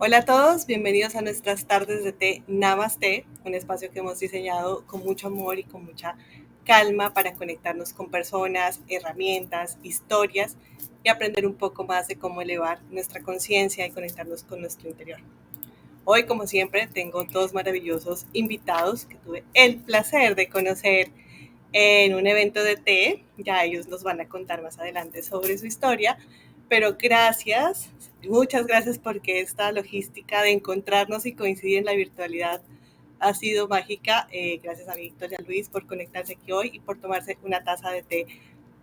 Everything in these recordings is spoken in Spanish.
Hola a todos, bienvenidos a nuestras tardes de té Namaste, un espacio que hemos diseñado con mucho amor y con mucha calma para conectarnos con personas, herramientas, historias y aprender un poco más de cómo elevar nuestra conciencia y conectarnos con nuestro interior. Hoy, como siempre, tengo dos maravillosos invitados que tuve el placer de conocer en un evento de té. Ya ellos nos van a contar más adelante sobre su historia, pero gracias, muchas gracias porque esta logística de encontrarnos y coincidir en la virtualidad ha sido mágica. Gracias a Víctor y a Luis por conectarse aquí hoy y por tomarse una taza de té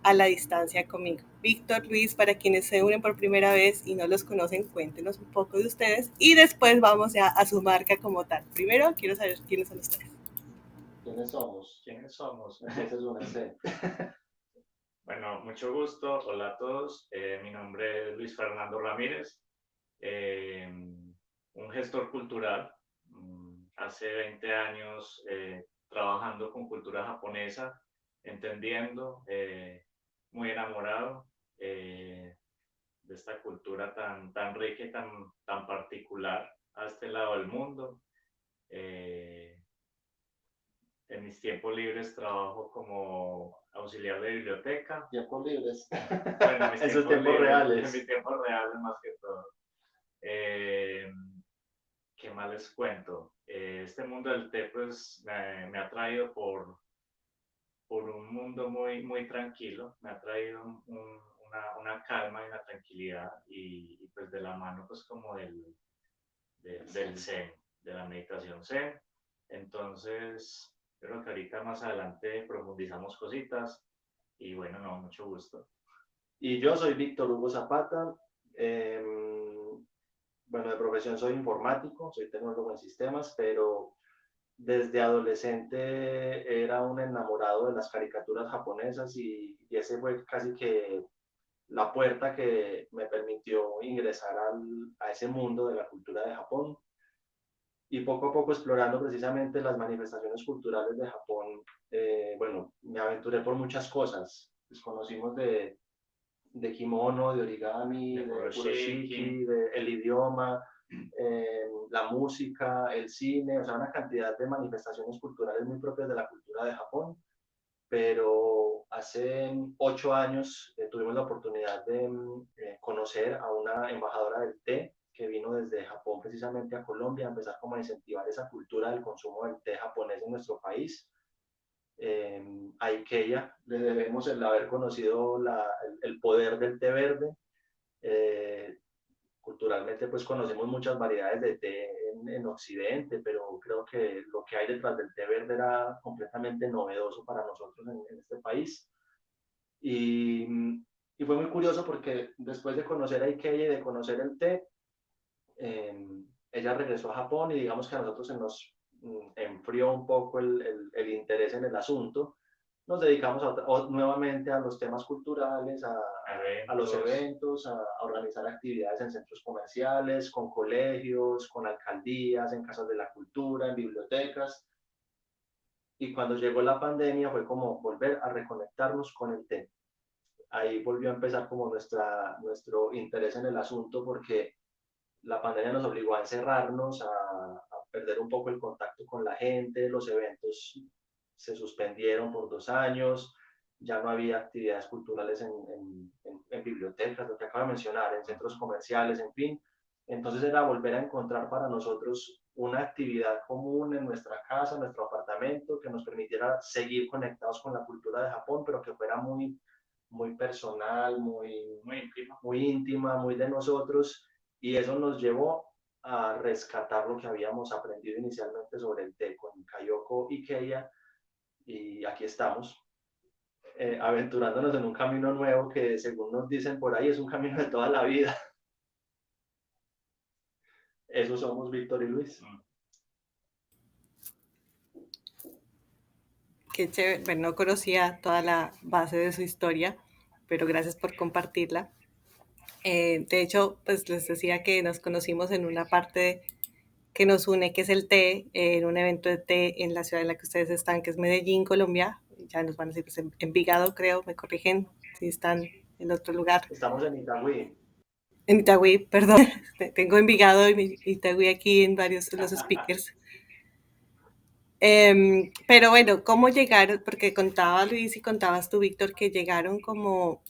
a la distancia conmigo. Víctor, Luis, para quienes se unen por primera vez y no los conocen, cuéntenos un poco de ustedes y después vamos ya a su marca como tal. Primero, quiero saber quiénes son ustedes. ¿Quiénes somos? ¿Quiénes somos? Esa es una C. Bueno, mucho gusto. Hola a todos. Mi nombre es Luis Fernando Ramírez, un gestor cultural. Hace 20 años trabajando con cultura japonesa, entendiendo, muy enamorado de esta cultura tan rica y tan particular a este lado del mundo. Eh, En mis tiempos libres trabajo como auxiliar de biblioteca. Tiempos libres. Bueno, en mis En sus tiempos tiempos libres, en mis reales. tiempos reales más que todo. Eh, ¿Qué más les cuento? Este mundo del té pues me ha traído por un mundo muy tranquilo, me ha traído una calma y una tranquilidad y pues de la mano pues como del Zen, de la meditación Zen. Entonces, creo que ahorita más adelante profundizamos cositas y bueno, no, mucho gusto. Y yo soy Víctor Hugo Zapata. Bueno, de profesión soy informático, soy tecnólogo en sistemas, pero desde adolescente era un enamorado de las caricaturas japonesas y ese fue casi que la puerta que me permitió ingresar a ese mundo de la cultura de Japón. Y poco a poco explorando precisamente las manifestaciones culturales de Japón, bueno, me aventuré por muchas cosas. Pues conocimos de kimono, de origami, De de Furoshiki, furoshiki, de el idioma, la música, el cine, o sea, una cantidad de manifestaciones culturales muy propias de la cultura de Japón. Pero hace 8 años tuvimos la oportunidad de conocer a una embajadora del té que vino desde Japón precisamente a Colombia a empezar como a incentivar esa cultura del consumo del té japonés en nuestro país. A Ikeya le debemos el haber conocido el poder del té verde. Eh, Culturalmente pues conocemos muchas variedades de té en Occidente, pero creo que lo que hay detrás del té verde era completamente novedoso para nosotros en este país. Y, y, fue muy curioso porque después de conocer a Ikea y de conocer el té, ella regresó a Japón y digamos que a nosotros se nos enfrió un poco el interés en el asunto. Nos dedicamos nuevamente a los temas culturales, a los eventos. eventos, a organizar actividades en centros comerciales, con colegios, con alcaldías, en casas de la cultura, en bibliotecas. Y cuando llegó la pandemia fue como volver a reconectarnos con el té. Ahí volvió a empezar como nuestro interés en el asunto porque la pandemia nos obligó a encerrarnos, a perder un poco el contacto con la gente, los eventos se suspendieron por 2 años, ya no había actividades culturales en bibliotecas, lo que acabo de mencionar, en centros comerciales, en fin. Entonces era volver a encontrar para nosotros una actividad común en nuestra casa, en nuestro apartamento, que nos permitiera seguir conectados con la cultura de Japón, pero que fuera muy personal, Muy íntimo. muy íntima, muy de nosotros, y eso nos llevó a rescatar lo que habíamos aprendido inicialmente sobre el té con Kayoko Ikeya, y aquí estamos, aventurándonos en un camino nuevo que según nos dicen por ahí es un camino de toda la vida. Eso somos Víctor y Luis. Qué chévere, bueno, no conocía toda la base de su historia, pero gracias por compartirla. De hecho, pues les decía que nos conocimos en una parte que nos une, que es el té, en un evento de té en la ciudad en la que ustedes están, que es Medellín, Colombia. Ya nos van a decir, pues en Envigado, creo, me corrigen si están en otro lugar. Estamos en Itagüí. en Itagüí, perdón, tengo Envigado y Itagüí aquí en varios de los speakers. Pero bueno, ¿cómo llegaron? Porque contaba Luis y contabas tú, Víctor, que llegaron como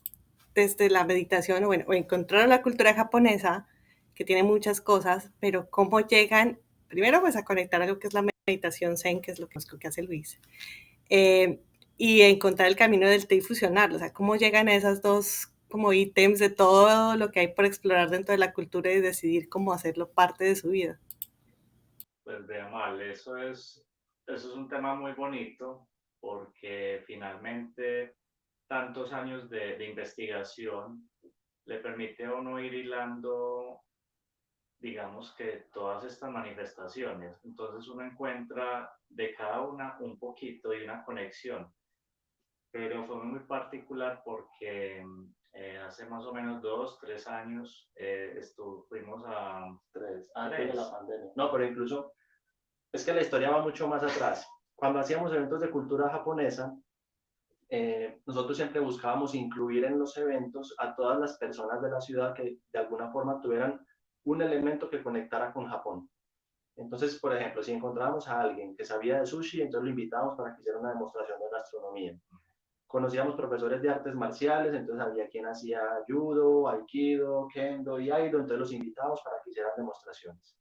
desde la meditación, o bueno, o encontraron la cultura japonesa, que tiene muchas cosas, pero ¿cómo llegan? Primero, pues a conectar a lo que es la meditación Zen, que es lo que hace Luis, eh, y encontrar el camino del té y fusionarlo, o sea, ¿cómo llegan a esas dos como ítems de todo lo que hay por explorar dentro de la cultura y decidir cómo hacerlo parte de su vida? Pues vea mal, eso es un tema muy bonito porque finalmente tantos años de investigación le permite a uno ir hilando, digamos que todas estas manifestaciones. Entonces uno encuentra de cada una un poquito y una conexión, pero fue muy particular porque hace más o menos 2, 3 años fuimos a Antes de la pandemia. No, pero incluso es que la historia va mucho más atrás. Cuando hacíamos eventos de cultura japonesa, nosotros siempre buscábamos incluir en los eventos a todas las personas de la ciudad que de alguna forma tuvieran un elemento que conectara con Japón. Entonces, por ejemplo, si encontrábamos a alguien que sabía de sushi, entonces lo invitábamos para que hiciera una demostración de gastronomía. Conocíamos profesores de artes marciales, entonces había quien hacía judo, aikido, kendo y aido, entonces los invitábamos para que hicieran demostraciones.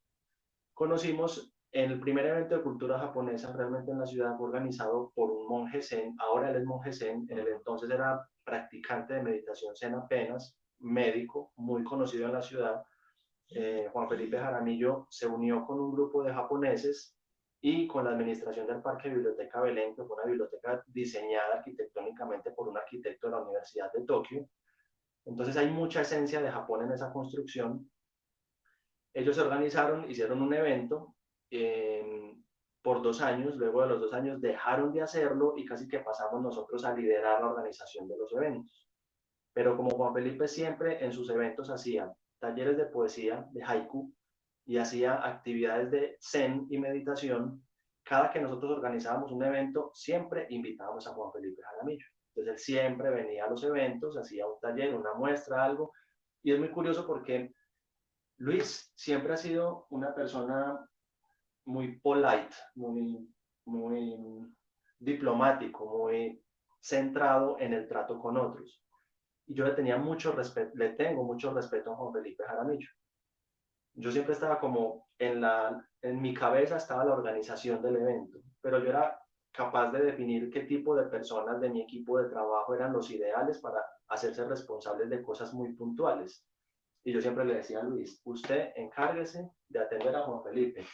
Conocimos en el primer evento de cultura japonesa realmente en la ciudad, organizado por un monje zen. Ahora él es monje zen, en el entonces era practicante de meditación zen apenas, médico, muy conocido en la ciudad. Juan Felipe Jaramillo se unió con un grupo de japoneses y con la administración del Parque Biblioteca Belén, que fue una biblioteca diseñada arquitectónicamente por un arquitecto de la Universidad de Tokio. Entonces hay mucha esencia de Japón en esa construcción. Ellos se organizaron, hicieron un evento por 2 años, luego de los 2 años dejaron de hacerlo y casi que pasamos nosotros a liderar la organización de los eventos. Pero como Juan Felipe siempre en sus eventos hacía talleres de poesía, de haiku, y hacía actividades de zen y meditación, cada que nosotros organizábamos un evento, siempre invitábamos a Juan Felipe Jaramillo. Entonces él siempre venía a los eventos, hacía un taller, una muestra, algo, y es muy curioso porque Luis siempre ha sido una persona muy polite, muy diplomático, muy centrado en el trato con otros. Y yo le tenía mucho respeto, le tengo mucho respeto a Juan Felipe Jaramillo. Yo siempre estaba como en mi cabeza estaba la organización del evento, pero yo era capaz de definir qué tipo de personas de mi equipo de trabajo eran los ideales para hacerse responsables de cosas muy puntuales. Y yo siempre le decía a Luis, usted encárguese de atender a Juan Felipe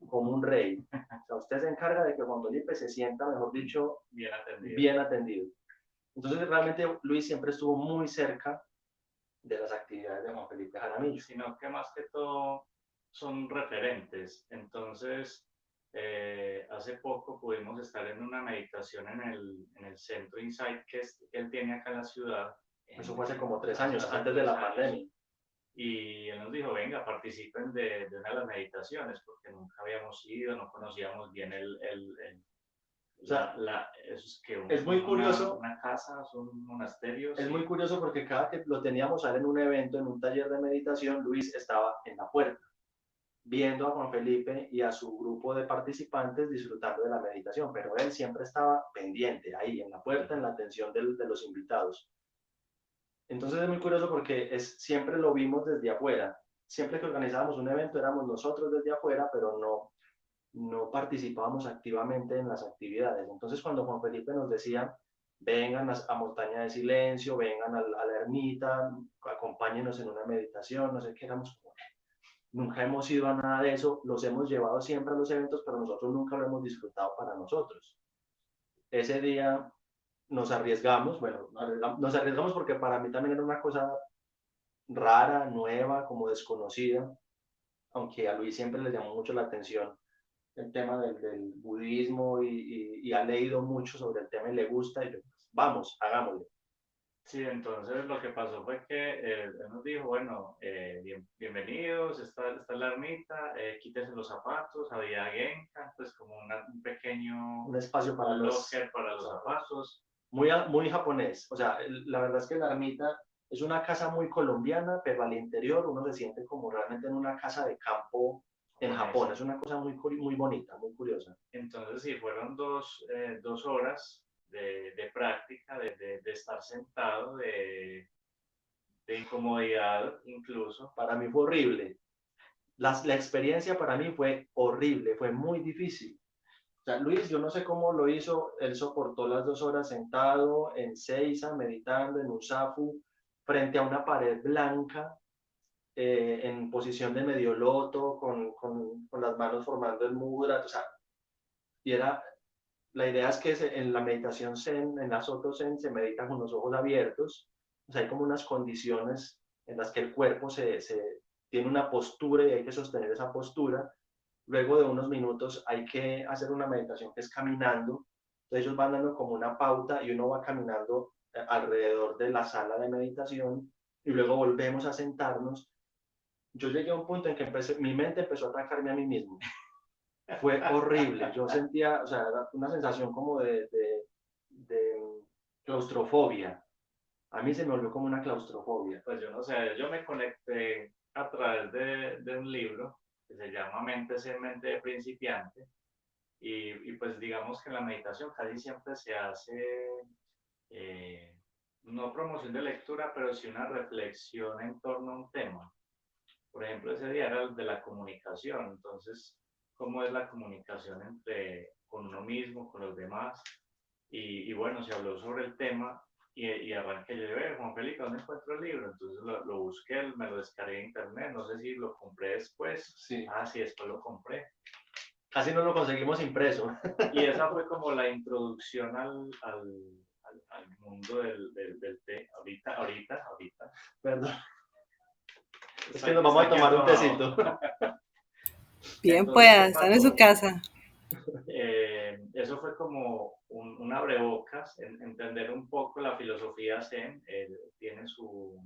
como un rey. O sea, usted se encarga de que Juan Felipe se sienta, mejor dicho, bien atendido. Bien atendido. Entonces, realmente Luis siempre estuvo muy cerca de las actividades de Juan Felipe Jaramillo. Sino que más que todo son referentes. Entonces, hace poco pudimos estar en una meditación en el centro Insight que él tiene acá en la ciudad. Eso fue hace como 3 años, antes de la pandemia. Y él nos dijo, venga, participen de una de las meditaciones, porque nunca habíamos ido, no conocíamos bien o sea, es muy curioso. Una casa, son monasterios. Es muy curioso porque cada que lo teníamos a él en un evento, en un taller de meditación, Luis estaba en la puerta, viendo a Juan Felipe y a su grupo de participantes disfrutando de la meditación, pero él siempre estaba pendiente, ahí en la puerta, en la atención de los invitados. Entonces es muy curioso porque siempre lo vimos desde afuera. Siempre que organizábamos un evento éramos nosotros desde afuera, pero no participábamos activamente en las actividades. Entonces cuando Juan Felipe nos decía, vengan a Montaña de Silencio, vengan a la ermita, acompáñenos en una meditación, no sé qué, éramos como, nunca hemos ido a nada de eso, los hemos llevado siempre a los eventos, pero nosotros nunca lo hemos disfrutado para nosotros. Ese día nos arriesgamos, bueno, nos arriesgamos porque para mí también era una cosa rara, nueva, como desconocida, aunque a Luis siempre le llamó mucho la atención el tema del budismo y ha leído mucho sobre el tema y le gusta, y yo, pues, vamos, hagámoslo. Sí, entonces lo que pasó fue que él nos dijo, bueno, bienvenidos, esta es la ermita, quítense los zapatos, había genka, pues como un pequeño un espacio para locker para los zapatos. Muy japonés, o sea, la verdad es que la ermita es una casa muy colombiana, pero al interior uno se siente como realmente en una casa de campo en Japón. Es una cosa muy bonita, muy curiosa. Entonces, sí, fueron 2 horas de práctica, de estar sentado, de incomodidad incluso. Para mí fue horrible. La experiencia para mí fue horrible, fue muy difícil. O sea, Luis, yo no sé cómo lo hizo, él soportó las 2 horas sentado en Seiza, meditando en un zafu, frente a una pared blanca, en posición de medio loto, con las manos formando el mudra, o sea, y la idea es que en la meditación zen, en la Soto Zen, se medita con los ojos abiertos, o sea, hay como unas condiciones en las que el cuerpo tiene una postura y hay que sostener esa postura. Luego de unos minutos hay que hacer una meditación que es caminando. Entonces ellos van dando como una pauta y uno va caminando alrededor de la sala de meditación y luego volvemos a sentarnos. Yo llegué a un punto en que mi mente empezó a atacarme a mí mismo. Fue horrible. Yo sentía, o sea, una sensación como de claustrofobia. A mí se me volvió como una claustrofobia. Pues yo no sé, yo me conecté a través de un libro que se llama Mente Zen, Mente de Principiante, y pues digamos que en la meditación casi siempre se hace, no promoción de lectura, pero sí una reflexión en torno a un tema. Por ejemplo, ese día era el de la comunicación, entonces, ¿cómo es la comunicación con uno mismo, con los demás? Y bueno, se habló sobre el tema y arranqué, yo dije, Juan Felipe, ¿dónde encuentro el libro? Entonces lo busqué, me lo descargué en internet, no sé si lo compré después. Sí. Ah, sí, después lo compré. Casi no lo conseguimos impreso. Y esa fue como la introducción al mundo del té. Ahorita. Perdón. Es que nos vamos a tomar un tecito. Bien, pueda, están en su casa. Eso fue como un abrebocas, entender un poco la filosofía Zen, tiene su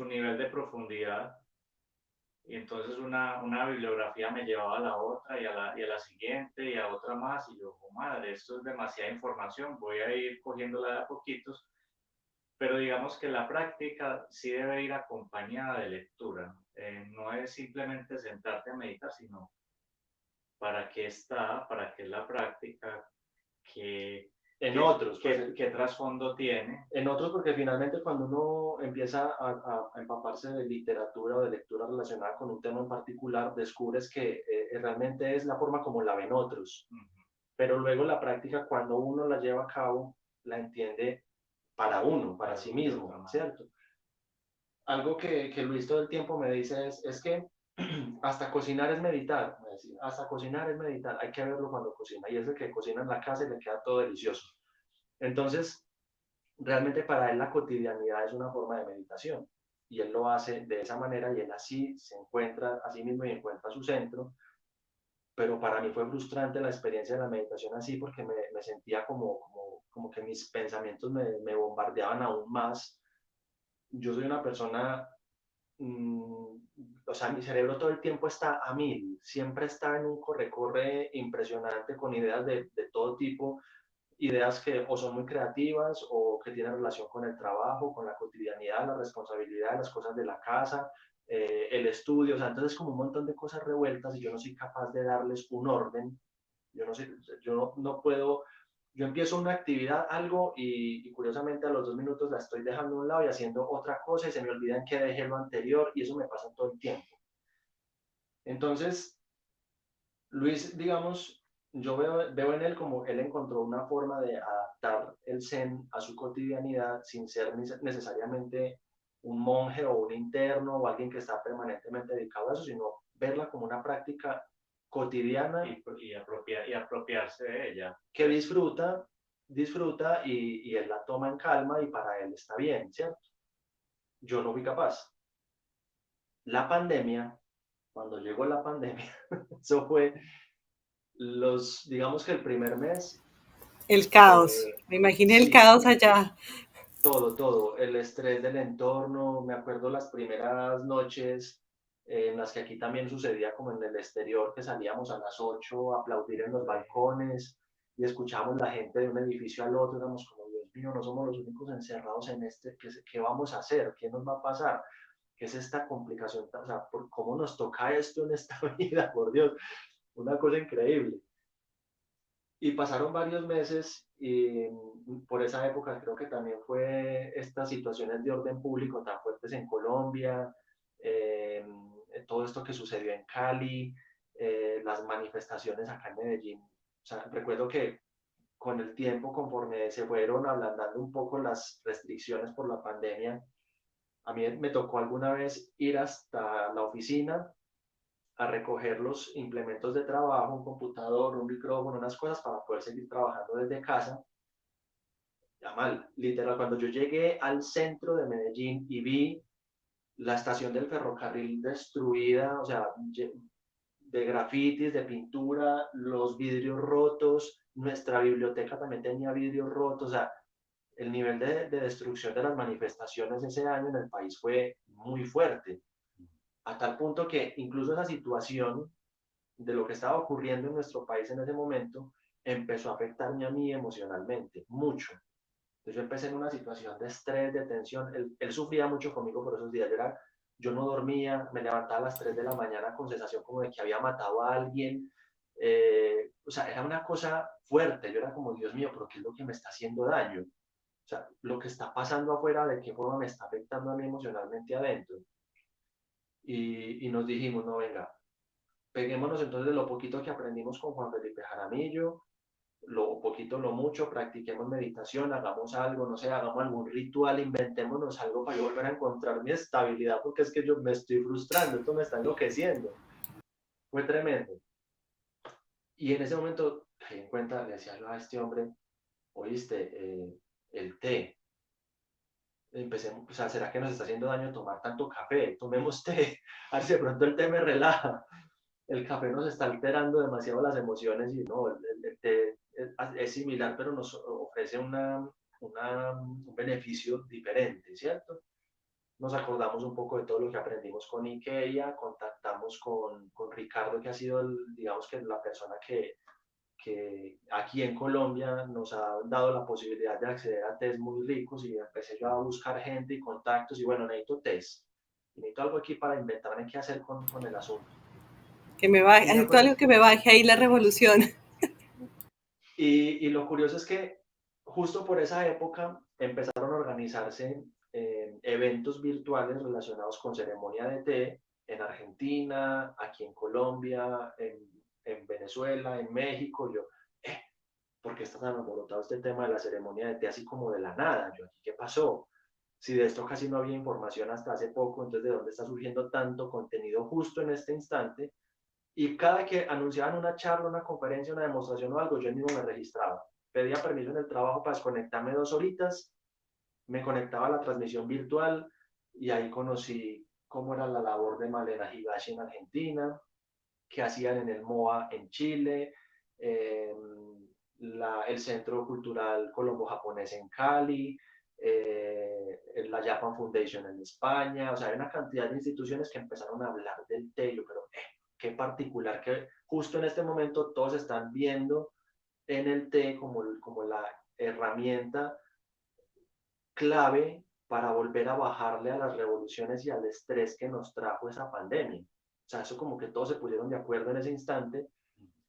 nivel de profundidad, y entonces una bibliografía me llevaba a la otra y a la siguiente y a otra más, y yo, oh, madre, esto es demasiada información, voy a ir cogiéndola de a poquitos, pero digamos que la práctica sí debe ir acompañada de lectura, no es simplemente sentarte a meditar, sino para qué está, para qué es la práctica, qué trasfondo tiene. En otros, porque finalmente cuando uno empieza a empaparse de literatura o de lectura relacionada con un tema en particular, descubres que realmente es la forma como la ven otros. Pero luego la práctica, cuando uno la lleva a cabo, la entiende para uno, para sí mismo, ¿cierto? Algo que Luis todo el tiempo me dice es que hasta cocinar es meditar, me decía, hasta cocinar es meditar, hay que verlo cuando cocina, y es el que cocina en la casa y le queda todo delicioso. Entonces, realmente para él la cotidianidad es una forma de meditación, y él lo hace de esa manera, y él así se encuentra a sí mismo y encuentra su centro, pero para mí fue frustrante la experiencia de la meditación así, porque me sentía como que mis pensamientos me bombardeaban aún más. Yo soy una persona, o sea, mi cerebro todo el tiempo está a mil, siempre está en un corre-corre impresionante con ideas de todo tipo, ideas que o son muy creativas o que tienen relación con el trabajo, con la cotidianidad, la responsabilidad, las cosas de la casa, el estudio, o sea, entonces como un montón de cosas revueltas y yo no soy capaz de darles un orden, yo no sé, yo no puedo, yo empiezo una actividad, algo, y curiosamente a los 2 minutos la estoy dejando a un lado y haciendo otra cosa y se me olvida en que dejé lo anterior y eso me pasa todo el tiempo. Entonces, Luis, digamos, yo veo en él como él encontró una forma de adaptar el Zen a su cotidianidad sin ser necesariamente un monje o un interno o alguien que está permanentemente dedicado a eso, sino verla como una práctica cotidiana y apropiarse de ella. Que disfruta y él la toma en calma y para él está bien, ¿cierto? Yo no fui capaz. La pandemia, cuando llegó la pandemia, eso fue digamos que el primer mes. El caos, me imaginé el caos allá. Todo, el estrés del entorno, me acuerdo las primeras noches en las que aquí también sucedía como en el exterior, que salíamos a las 8 a aplaudir en los balcones y escuchábamos la gente de un edificio al otro, éramos como, Dios mío, no somos los únicos encerrados en este, ¿qué vamos a hacer? ¿Qué nos va a pasar? ¿Qué es esta complicación? O sea, ¿cómo nos toca esto en esta vida? Por Dios, una cosa increíble. Y pasaron varios meses y por esa época creo que también fue estas situaciones de orden público tan fuertes en Colombia, eh, todo esto que sucedió en Cali, las manifestaciones acá en Medellín. O sea, recuerdo que con el tiempo, conforme se fueron ablandando un poco las restricciones por la pandemia, a mí me tocó alguna vez ir hasta la oficina a recoger los implementos de trabajo, un computador, un micrófono, unas cosas para poder seguir trabajando desde casa. Ya mal, literal, cuando yo llegué al centro de Medellín y vi la estación del ferrocarril destruida, o sea, de grafitis, de pintura, los vidrios rotos, nuestra biblioteca también tenía vidrios rotos, o sea, el nivel de destrucción de las manifestaciones ese año en el país fue muy fuerte, a tal punto que incluso esa situación de lo que estaba ocurriendo en nuestro país en ese momento empezó a afectarme a mí emocionalmente, mucho. Entonces yo empecé en una situación de estrés, de tensión. Él sufría mucho conmigo por esos días. Yo no dormía, me levantaba a las 3 de la mañana con sensación como de que había matado a alguien. O sea, era una cosa fuerte. Yo era como, Dios mío, ¿pero qué es lo que me está haciendo daño? O sea, lo que está pasando afuera, ¿de qué forma me está afectando a mí emocionalmente adentro? Y nos dijimos, no, venga, peguémonos entonces de lo poquito que aprendimos con Juan Felipe Jaramillo, lo poquito, lo mucho, practiquemos meditación, hagamos algo, no sé, hagamos algún ritual, inventémonos algo para yo volver a encontrar mi estabilidad, porque es que yo me estoy frustrando, esto me está enloqueciendo. Fue tremendo. Y en ese momento, caí en cuenta, le decía yo a este hombre, oíste, el té, empecé, o sea, ¿será que nos está haciendo daño tomar tanto café? Tomemos té, a ver si de pronto el té me relaja. El café nos está alterando demasiado las emociones y no, el té es similar, pero nos ofrece un beneficio diferente, ¿cierto? Nos acordamos un poco de todo lo que aprendimos con IKEA, contactamos con Ricardo, que ha sido, digamos que la persona que aquí en Colombia nos ha dado la posibilidad de acceder a test muy ricos y empecé yo a buscar gente y contactos y bueno, necesito test. Necesito algo aquí para inventarme qué hacer con el asunto. Que me baje, Y me necesito acuerdo, algo que me baje ahí la revolución. y lo curioso es que justo por esa época empezaron a organizarse eventos virtuales relacionados con ceremonia de té en Argentina, aquí en Colombia, en Venezuela, en México. Yo, ¿por qué está tan alborotado este tema de la ceremonia de té así como de la nada? Yo, ¿qué pasó? Si de esto casi no había información hasta hace poco, entonces ¿de dónde está surgiendo tanto contenido justo en este instante? Y cada que anunciaban una charla, una conferencia, una demostración o algo, yo mismo me registraba. Pedía permiso en el trabajo para desconectarme 2 horitas, me conectaba a la transmisión virtual y ahí conocí cómo era la labor de Malena Higashi en Argentina, qué hacían en el MOA en Chile, eh, el Centro Cultural Colombo-Japonés en Cali, la Japan Foundation en España, o sea, hay una cantidad de instituciones que empezaron a hablar del tello, pero qué particular que justo en este momento todos están viendo en el té como la herramienta clave para volver a bajarle a las revoluciones y al estrés que nos trajo esa pandemia. O sea, eso como que todos se pusieron de acuerdo en ese instante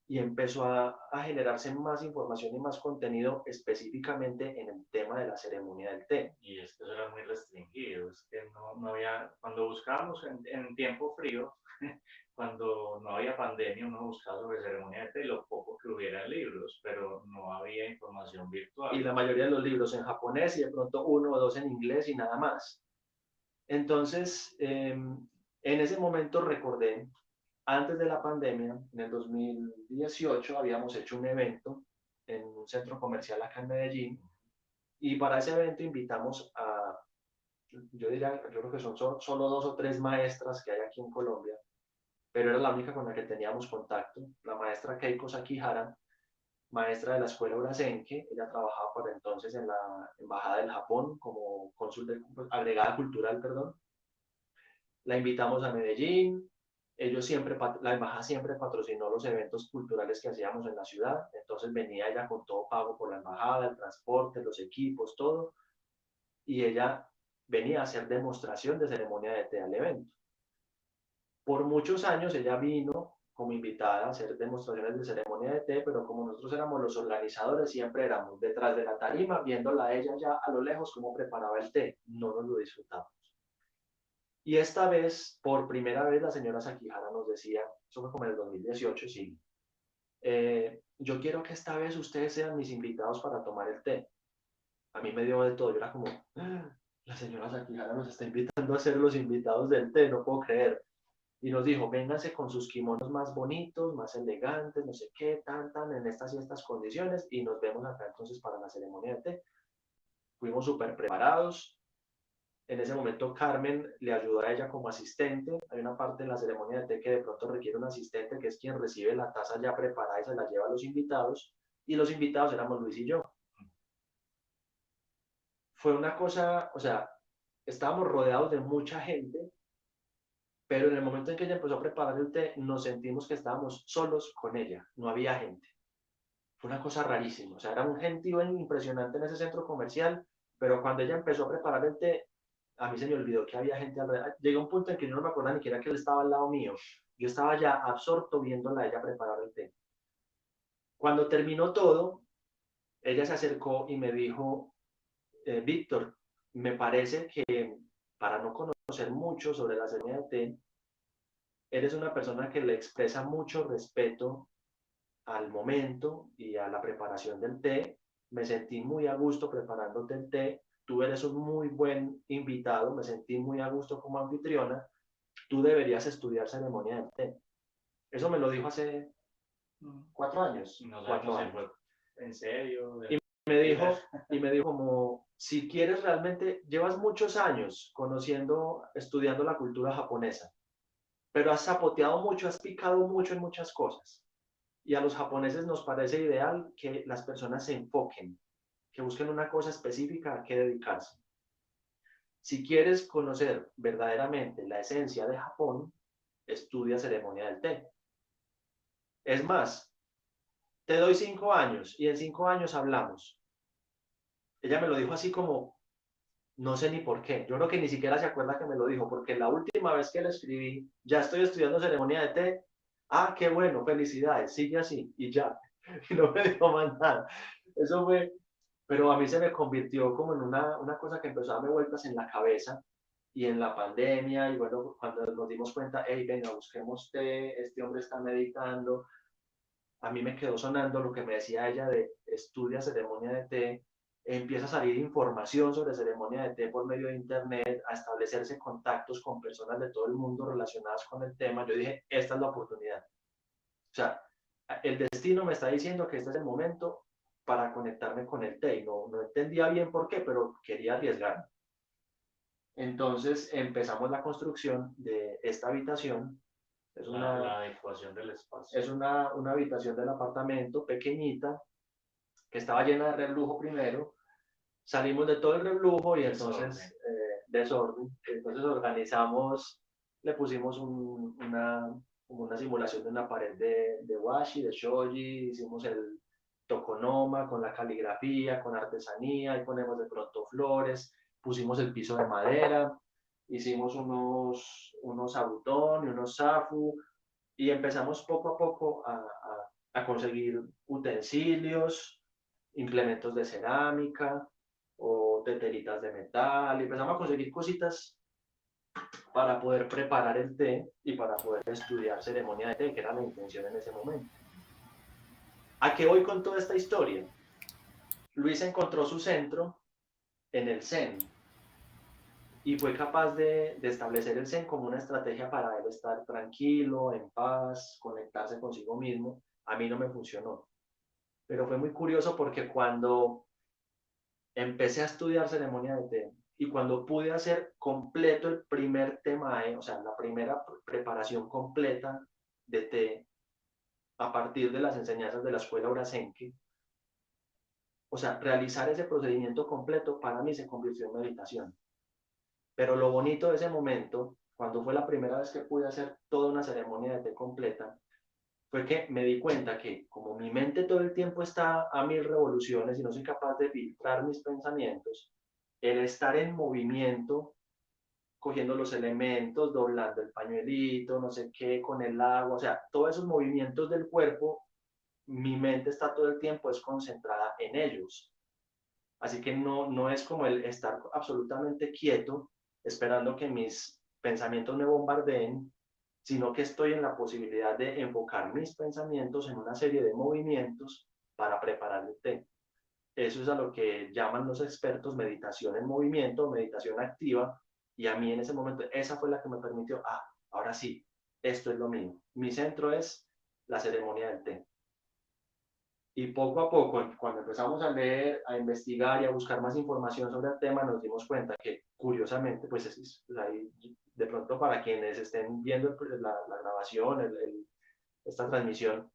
y empezó a generarse más información y más contenido específicamente en el tema de la ceremonia del té. Y es que eso era muy restringido, es que no había, cuando buscábamos en tiempo frío, cuando no había pandemia, uno buscaba sobre ceremonia de té y lo poco que hubiera en libros, pero no había información Y virtual. la mayoría de los libros en japonés y de pronto uno o dos en inglés y nada más. Entonces, en ese momento recordé, antes de la pandemia, en el 2018, habíamos hecho un evento en un centro comercial acá en Medellín y para ese evento invitamos a, yo diría, yo creo que son solo 2 o 3 maestras que hay aquí en Colombia, pero era la única con la que teníamos contacto, la maestra Keiko Sakihara, maestra de la escuela Urasenke, ella trabajaba por entonces en la Embajada del Japón como cónsul de agregada cultural, perdón. La invitamos a Medellín, ellos siempre, la embajada siempre patrocinó los eventos culturales que hacíamos en la ciudad, entonces venía ella con todo pago por la embajada, el transporte, los equipos, todo, y ella venía a hacer demostración de ceremonia de té al evento. Por muchos años ella vino como invitada a hacer demostraciones de ceremonia de té, pero como nosotros éramos los organizadores, siempre éramos detrás de la tarima, viéndola a ella ya a lo lejos cómo preparaba el té, no nos lo disfrutamos. Y esta vez, por primera vez, la señora Sakihara nos decía, eso fue como en el 2018, sí, yo quiero que esta vez ustedes sean mis invitados para tomar el té. A mí me dio de todo, yo era como, la señora Sakihara nos está invitando a ser los invitados del té, no puedo creer. Y nos dijo, vénganse con sus kimonos más bonitos, más elegantes, no sé qué, en estas y estas condiciones, y nos vemos acá entonces para la ceremonia de té. Fuimos súper preparados. En ese momento Carmen le ayudó a ella como asistente. Hay una parte de la ceremonia de té que de pronto requiere un asistente, que es quien recibe la taza ya preparada y se la lleva a los invitados, y los invitados éramos Luis y yo. Fue una cosa, o sea, estábamos rodeados de mucha gente, pero en el momento en que ella empezó a preparar el té, nos sentimos que estábamos solos con ella, no había gente. Fue una cosa rarísima, o sea, era un gentío impresionante en ese centro comercial, pero cuando ella empezó a preparar el té, a mí se me olvidó que había gente alrededor. Llegó un punto en que yo no me acordaba ni siquiera que él estaba al lado mío. Yo estaba ya absorto viéndola a ella preparar el té. Cuando terminó todo, ella se acercó y me dijo, Víctor, me parece que para no conocer mucho sobre la ceremonia de té, eres una persona que le expresa mucho respeto al momento y a la preparación del té. Me sentí muy a gusto preparándote el té. Tú eres un muy buen invitado, me sentí muy a gusto como anfitriona. Tú deberías estudiar ceremonia del té. Eso me lo dijo hace 4 años. No sé, 4 no sé, años. fue en serio. Me dijo como, si quieres realmente, llevas muchos años conociendo, estudiando la cultura japonesa, pero has zapoteado mucho, has picado mucho en muchas cosas. Y a los japoneses nos parece ideal que las personas se enfoquen, que busquen una cosa específica a qué dedicarse. Si quieres conocer verdaderamente la esencia de Japón, estudia ceremonia del té. Es más, te doy 5 años y en 5 años hablamos. Ella me lo dijo así como, no sé ni por qué. Yo creo que ni siquiera se acuerda que me lo dijo, porque la última vez que le escribí, ya estoy estudiando ceremonia de té. Ah, qué bueno, felicidades, sigue así. Y ya, y no me dijo más nada. Eso fue, pero a mí se me convirtió como en una cosa que empezó a darme vueltas en la cabeza y en la pandemia, y bueno, cuando nos dimos cuenta, hey, venga, busquemos té, este hombre está meditando, a mí me quedó sonando lo que me decía ella de estudia ceremonia de té, empieza a salir información sobre ceremonia de té por medio de internet, a establecerse contactos con personas de todo el mundo relacionadas con el tema. Yo dije, esta es la oportunidad. O sea, el destino me está diciendo que este es el momento para conectarme con el té. No entendía bien por qué, pero quería arriesgarme. Entonces empezamos la construcción de esta habitación. Es la adecuación del espacio. Es una habitación del apartamento pequeñita que estaba llena de reblujo primero. Salimos de todo el reblujo y entonces desorden. Entonces organizamos, le pusimos una simulación de una pared de washi, de shoji, hicimos el tokonoma con la caligrafía, con artesanía, y ponemos de pronto flores, pusimos el piso de madera, hicimos unos abutón y unos zafu, y empezamos poco a poco a conseguir utensilios, implementos de cerámica o teteritas de metal, y empezamos a conseguir cositas para poder preparar el té y para poder estudiar ceremonia de té, que era la intención en ese momento. ¿A qué voy con toda esta historia? Luis encontró su centro en el Zen y fue capaz de establecer el Zen como una estrategia para él estar tranquilo, en paz, conectarse consigo mismo. A mí no me funcionó, pero fue muy curioso porque cuando empecé a estudiar ceremonia de té y cuando pude hacer completo el primer temae, o sea, la primera preparación completa de té a partir de las enseñanzas de la escuela Urasenke, o sea, realizar ese procedimiento completo para mí se convirtió en meditación. Pero lo bonito de ese momento cuando fue la primera vez que pude hacer toda una ceremonia de té completa, fue que me di cuenta que como mi mente todo el tiempo está a mil revoluciones y no soy capaz de filtrar mis pensamientos, el estar en movimiento, cogiendo los elementos, doblando el pañuelito, no sé qué, con el agua, o sea, todos esos movimientos del cuerpo, mi mente está todo el tiempo es concentrada en ellos. Así que no es como el estar absolutamente quieto, esperando que mis pensamientos me bombardeen, sino que estoy en la posibilidad de enfocar mis pensamientos en una serie de movimientos para preparar el té. Eso es a lo que llaman los expertos meditación en movimiento, meditación activa, y a mí en ese momento esa fue la que me permitió, ahora sí, esto es lo mío. Mi centro es la ceremonia del té. Y poco a poco, cuando empezamos a leer, a investigar y a buscar más información sobre el tema, nos dimos cuenta que, curiosamente, pues ahí, de pronto para quienes estén viendo la grabación, esta transmisión,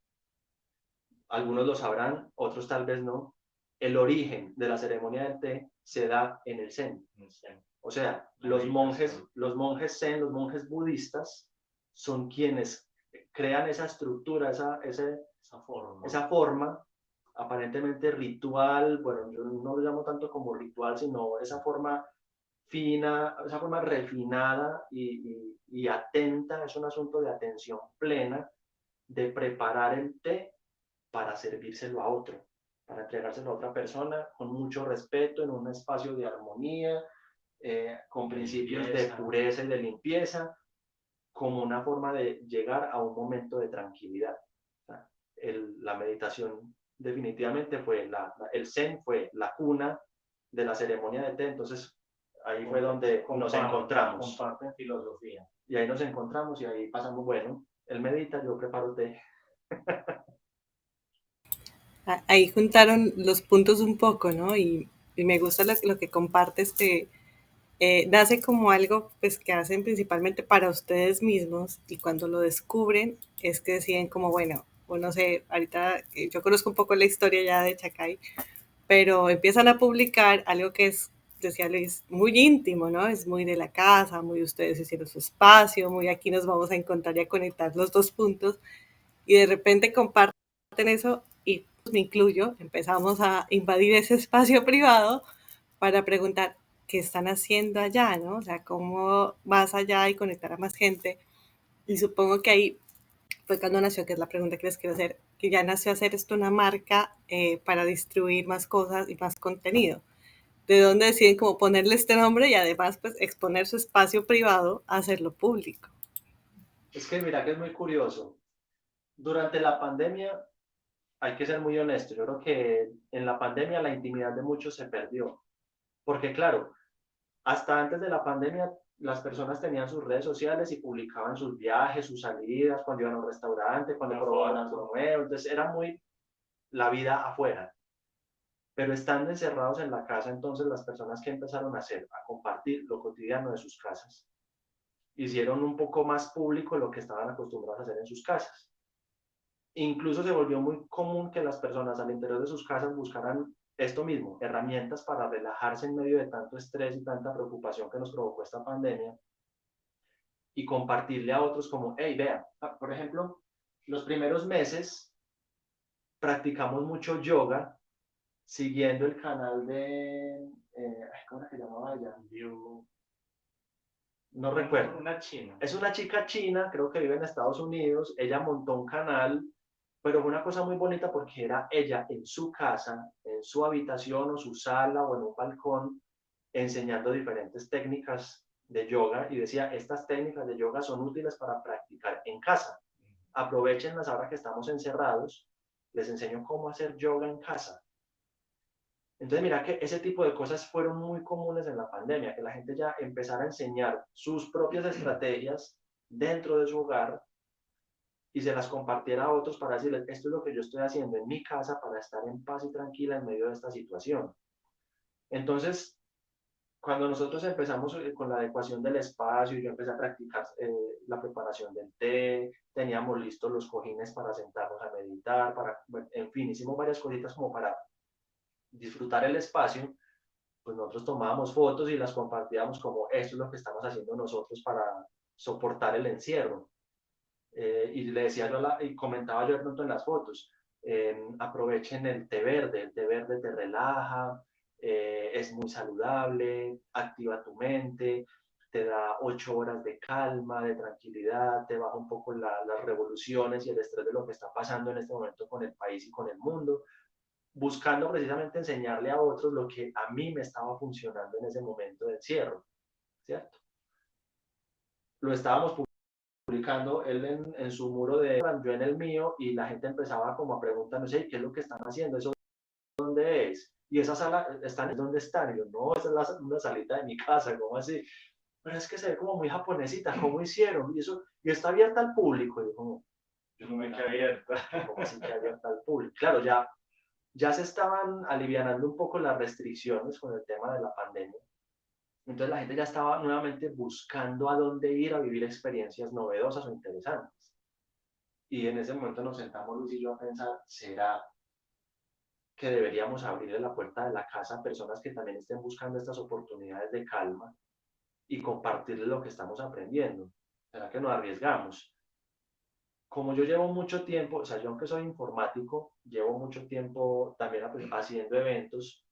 algunos lo sabrán, otros tal vez no, el origen de la ceremonia del té se da en el Zen. O sea, los monjes Zen, los monjes budistas, son quienes crean esa estructura, esa forma aparentemente ritual, bueno, yo no lo llamo tanto como ritual, sino esa forma fina, esa forma refinada y atenta, es un asunto de atención plena, de preparar el té para servírselo a otro, para entregárselo a otra persona con mucho respeto, en un espacio de armonía, con principios de pureza y de limpieza, como una forma de llegar a un momento de tranquilidad. O sea, la meditación definitivamente fue, el Zen fue la cuna de la ceremonia de té, entonces ahí fue donde nos encontramos. Comparten filosofía. Y ahí nos encontramos y ahí pasamos, bueno, él medita, yo preparo té. Ahí juntaron los puntos un poco, ¿no? Y me gusta lo que compartes, que nace como algo pues, que hacen principalmente para ustedes mismos y cuando lo descubren es que deciden como, bueno, o no sé, ahorita yo conozco un poco la historia ya de Chacay, pero empiezan a publicar algo que es, decía Luis, muy íntimo, ¿no? Es muy de la casa, muy ustedes hicieron su espacio, muy aquí nos vamos a encontrar y a conectar los dos puntos y de repente comparten eso y me incluyo, empezamos a invadir ese espacio privado para preguntar qué están haciendo allá, ¿no? O sea, cómo vas allá y conectar a más gente. Y supongo que ahí fue cuando nació, que es la pregunta que les quiero hacer, que ya nació hacer esto una marca para distribuir más cosas y más contenido. ¿De dónde deciden como ponerle este nombre y además pues exponer su espacio privado a hacerlo público? Es que mira que es muy curioso. Durante la pandemia, hay que ser muy honesto, yo creo que en la pandemia la intimidad de muchos se perdió. Porque claro, hasta antes de la pandemia las personas tenían sus redes sociales y publicaban sus viajes, sus salidas, cuando iban a un restaurante, cuando probaban algo nuevo. Entonces era muy la vida afuera. Pero estando encerrados en la casa, entonces las personas que empezaron a hacer, a compartir lo cotidiano de sus casas, hicieron un poco más público lo que estaban acostumbrados a hacer en sus casas. Incluso se volvió muy común que las personas al interior de sus casas buscaran esto mismo, herramientas para relajarse en medio de tanto estrés y tanta preocupación que nos provocó esta pandemia y compartirle a otros como, hey, vean, por ejemplo, los primeros meses practicamos mucho yoga siguiendo el canal de, ¿cómo era que llamaba ella? No recuerdo. Una china. Es una chica china, creo que vive en Estados Unidos. Ella montó un canal, pero fue una cosa muy bonita porque era ella en su casa, en su habitación o su sala o en un balcón, enseñando diferentes técnicas de yoga y decía, estas técnicas de yoga son útiles para practicar en casa. Aprovechenlas ahora que estamos encerrados, les enseño cómo hacer yoga en casa. Entonces, mira que ese tipo de cosas fueron muy comunes en la pandemia, que la gente ya empezara a enseñar sus propias estrategias dentro de su hogar y se las compartiera a otros para decirles, esto es lo que yo estoy haciendo en mi casa para estar en paz y tranquila en medio de esta situación. Entonces, cuando nosotros empezamos con la adecuación del espacio, yo empecé a practicar la preparación del té, teníamos listos los cojines para sentarnos a meditar, bueno, en fin, hicimos varias cositas como para disfrutar el espacio, pues nosotros tomábamos fotos y las compartíamos como esto es lo que estamos haciendo nosotros soportar el encierro. Y le decía yo, y comentaba yo de pronto en las fotos, aprovechen el té verde te relaja, es muy saludable, activa tu mente, te da 8 horas de calma, de tranquilidad, te baja un poco las revoluciones y el estrés de lo que está pasando en este momento con el país y con el mundo, buscando precisamente enseñarle a otros lo que a mí me estaba funcionando en ese momento de encierro, ¿cierto? Lo estábamos publicando él en su muro de yo en el mío, y la gente empezaba como a preguntarme, ¿qué es lo que están haciendo? ¿Eso dónde es? Y esa sala, ¿dónde están? Y yo, no, esa es una salita de mi casa, ¿cómo así? Pero es que se ve como muy japonesita, ¿cómo hicieron? Y está abierta al público. Y yo como, no me quedé abierta. ¿cómo así que abierta al público? Claro, ya se estaban alivianando un poco las restricciones con el tema de la pandemia. Entonces la gente ya estaba nuevamente buscando a dónde ir a vivir experiencias novedosas o interesantes. Y en ese momento nos sentamos Luis y yo a pensar, ¿será que deberíamos abrirle la puerta de la casa a personas que también estén buscando estas oportunidades de calma y compartirles lo que estamos aprendiendo? ¿Será que nos arriesgamos? Como yo llevo mucho tiempo, o sea, yo aunque soy informático, llevo mucho tiempo también haciendo eventos,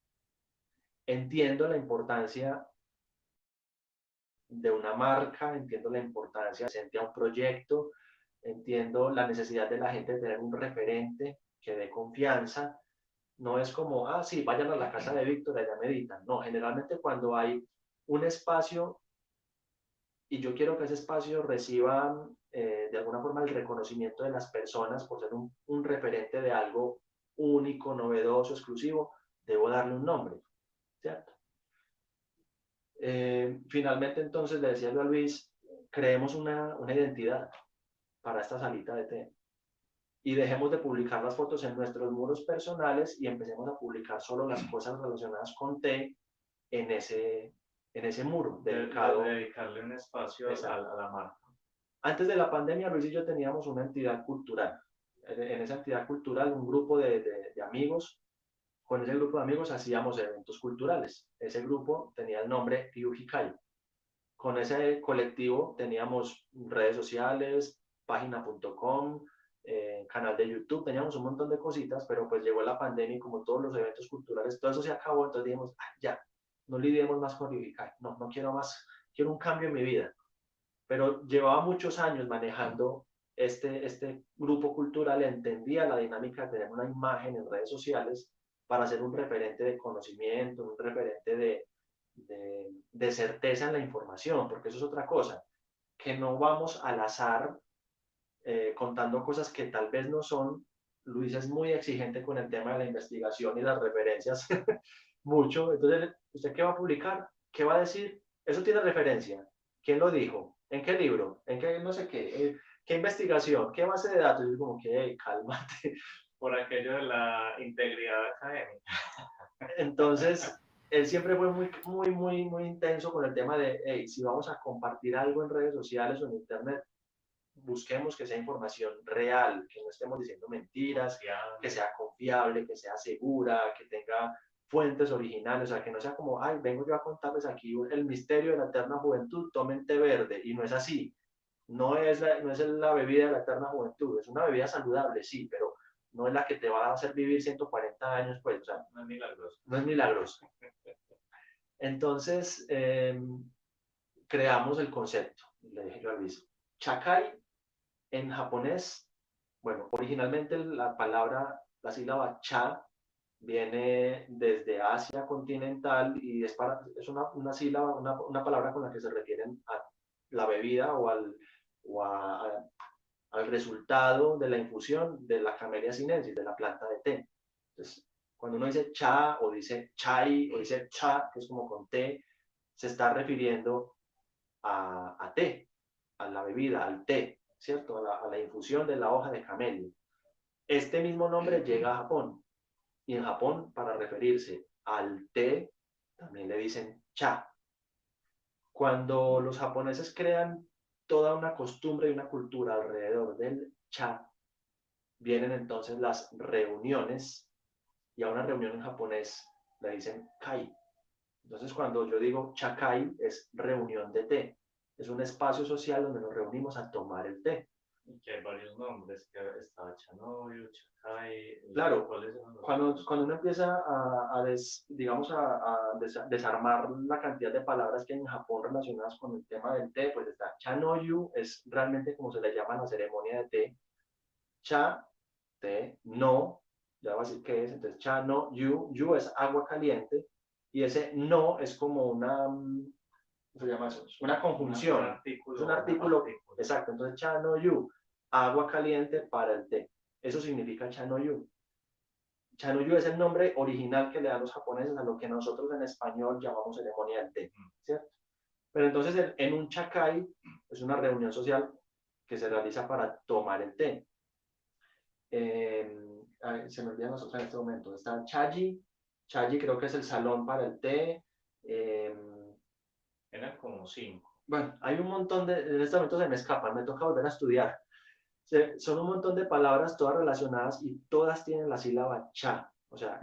entiendo la importancia de una marca, entiendo la importancia de sentir a un proyecto, entiendo la necesidad de la gente de tener un referente que dé confianza. No es como, ah, sí, vayan a la casa de Víctor, allá meditan. No, generalmente cuando hay un espacio y yo quiero que ese espacio reciba de alguna forma el reconocimiento de las personas por ser un referente de algo único, novedoso, exclusivo, debo darle un nombre, ¿cierto? Finalmente entonces le decía yo a Luis, creemos una identidad para esta salita de té y dejemos de publicar las fotos en nuestros muros personales y empecemos a publicar solo las cosas relacionadas con té en ese muro dedicado. Dedicarle un espacio a la marca. Antes de la pandemia, Luis y yo teníamos una entidad cultural. En esa entidad cultural, un grupo de amigos. Con ese grupo de amigos hacíamos eventos culturales. Ese grupo tenía el nombre Ryuhikai. Con ese colectivo teníamos redes sociales, página.com, canal de YouTube, teníamos un montón de cositas, pero pues llegó la pandemia y como todos los eventos culturales, todo eso se acabó, entonces dijimos, ya, no lidiemos más con Ryuhikai, no quiero más, quiero un cambio en mi vida. Pero llevaba muchos años manejando este grupo cultural, entendía la dinámica de tener una imagen en redes sociales para ser un referente de conocimiento, un referente de certeza en la información, porque eso es otra cosa, que no vamos al azar contando cosas que tal vez no son. Luis es muy exigente con el tema de la investigación y las referencias, mucho. Entonces, ¿usted qué va a publicar? ¿Qué va a decir? Eso tiene referencia. ¿Quién lo dijo? ¿En qué libro? ¿En qué no sé qué? ¿Qué investigación? ¿Qué base de datos? Y es como que, hey, cálmate. Por aquello de la integridad académica. Entonces, él siempre fue muy intenso con el tema de, hey, si vamos a compartir algo en redes sociales o en internet, busquemos que sea información real, que no estemos diciendo mentiras, que sea confiable, que sea segura, que tenga fuentes originales, o sea, que no sea como, ay, vengo yo a contarles aquí el misterio de la eterna juventud, tomen té verde, y no es así. No es la bebida de la eterna juventud, es una bebida saludable, sí, pero no es la que te va a hacer vivir 140 años, pues, o sea, no es milagroso. No es milagroso. Entonces, creamos el concepto, le dije yo a Luis. Chakai en japonés, bueno, originalmente la sílaba cha viene desde Asia continental y es una sílaba, una palabra con la que se refieren a la bebida al resultado de la infusión de la Camellia sinensis, de la planta de té. Entonces, cuando uno dice cha o dice chai o dice cha, que es como con té, se está refiriendo a té, a la bebida, al té, ¿cierto? A la infusión de la hoja de camellia. Este mismo nombre llega a Japón y en Japón, para referirse al té, también le dicen cha. Cuando los japoneses crean toda una costumbre y una cultura alrededor del cha, vienen entonces las reuniones, y a una reunión en japonés le dicen kai. Entonces cuando yo digo chakai es reunión de té. es un espacio social donde nos reunimos a tomar el té. Que hay varios nombres, que estaba Chanoyu, Chakai, Claro, ¿cuáles eran los cuando otros? uno empieza digamos, desarmar la cantidad de palabras que hay en Japón relacionadas con el tema del té, pues está Chanoyu, es realmente como se le llama la ceremonia de té. Cha, té, no, ya va a decir qué es, entonces cha, no, yu es agua caliente, y ese no es como una, ¿cómo se llama eso? Una conjunción, es un artículo, exacto, entonces cha, no, yu, agua caliente para el té, eso significa cha, no, yu. Chanuyu es el nombre original que le dan los japoneses a lo que nosotros en español llamamos ceremonia del té, ¿cierto? Pero entonces en un chakai es una reunión social que se realiza para tomar el té. Se me olvidan las otras en este momento. Está Chaji, Chaji creo que es el salón para el té. Eh, Eran como 5. bueno, hay un montón en este momento se me escapan, me toca volver a estudiar. Son un montón de palabras todas relacionadas y todas tienen la sílaba cha. O sea,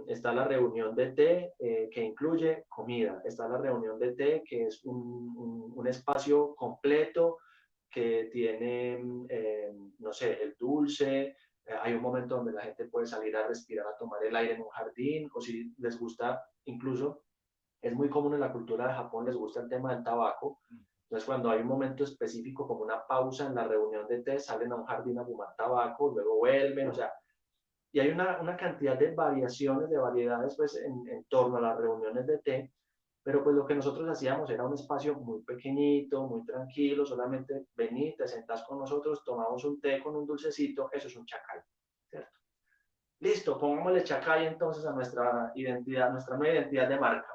está la reunión de té que incluye comida. Está la reunión de té que es un espacio completo que tiene, no sé, el dulce. Hay un momento donde la gente puede salir a respirar, a tomar el aire en un jardín, o si les gusta, incluso es muy común en la cultura de Japón, les gusta el tema del tabaco. Entonces, cuando hay un momento específico, como una pausa en la reunión de té, salen a un jardín a fumar tabaco, luego vuelven, o sea, y hay una cantidad de variaciones, de variedades, pues, en torno a las reuniones de té, pero pues lo que nosotros hacíamos era un espacio muy pequeñito, muy tranquilo, solamente vení, te sentás con nosotros, tomamos un té con un dulcecito, eso es un chacay, ¿cierto? Listo, pongámosle chacay entonces a nuestra identidad, nuestra nueva identidad de marca.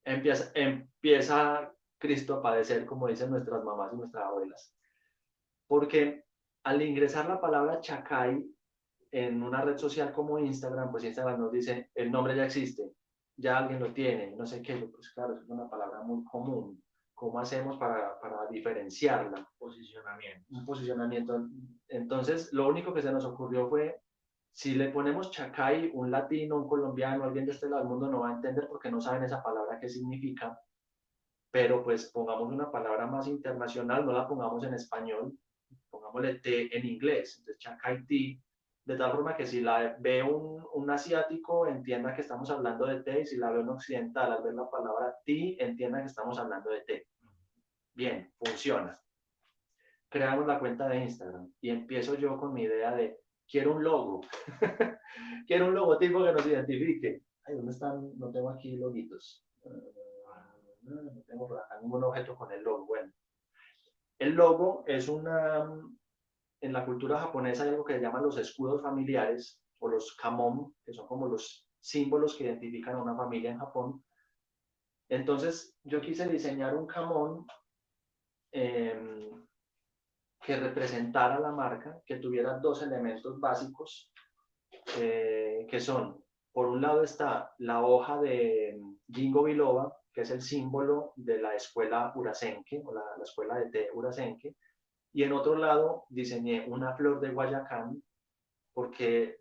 Empieza Cristo a padecer, como dicen nuestras mamás y nuestras abuelas. Porque al ingresar la palabra chacay en una red social como Instagram, pues Instagram nos dice, el nombre ya existe, ya alguien lo tiene, no sé qué, pues claro, es una palabra muy común. ¿Cómo hacemos para diferenciarla? Posicionamiento. Un posicionamiento. Entonces, lo único que se nos ocurrió fue, si le ponemos chacay, un latino, un colombiano, alguien de este lado del mundo no va a entender porque no saben esa palabra qué significa, pero pues pongamos una palabra más internacional, no la pongamos en español, pongámosle té en inglés, entonces chacay tea, de tal forma que si la ve un asiático entienda que estamos hablando de té, y si la ve un occidental al ver la palabra tea entienda que estamos hablando de té. Bien, funciona. Creamos la cuenta de Instagram y empiezo yo con mi idea de quiero un logo, quiero un logotipo que nos identifique. Ay, ¿dónde están? No tengo aquí loguitos. No tengo por acá ningún objeto con el logo. Bueno, el logo es en la cultura japonesa hay algo que se llaman los escudos familiares o los kamon, que son como los símbolos que identifican a una familia en Japón. Entonces yo quise diseñar un kamon eh, que representara la marca, que tuviera dos elementos básicos, que son, por un lado está la hoja de Ginkgo biloba, que es el símbolo de la escuela Urasenke, o la escuela de té Urasenke, y en otro lado diseñé una flor de Guayacán, porque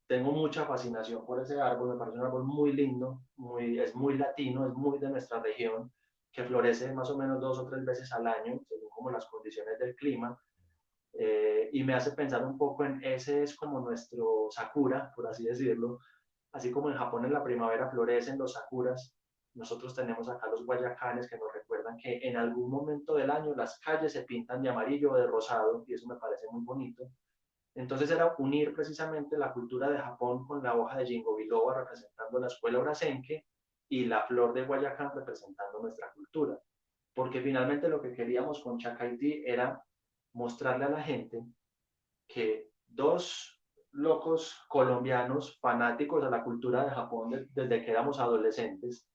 tengo mucha fascinación por ese árbol, me parece un árbol muy lindo, es muy latino, es muy de nuestra región, que florece más o menos 2 o 3 veces al año, según como las condiciones del clima, y me hace pensar un poco en ese es como nuestro sakura, por así decirlo, así como en Japón en la primavera florecen los sakuras, nosotros tenemos acá los guayacanes que nos recuerdan que en algún momento del año las calles se pintan de amarillo o de rosado, y eso me parece muy bonito. Entonces era unir precisamente la cultura de Japón con la hoja de Ginkgo biloba representando la escuela Urasenke y la flor de Guayacán representando nuestra cultura. Porque finalmente lo que queríamos con Chakaiti era mostrarle a la gente que dos locos colombianos fanáticos a la cultura de Japón desde que éramos adolescentes,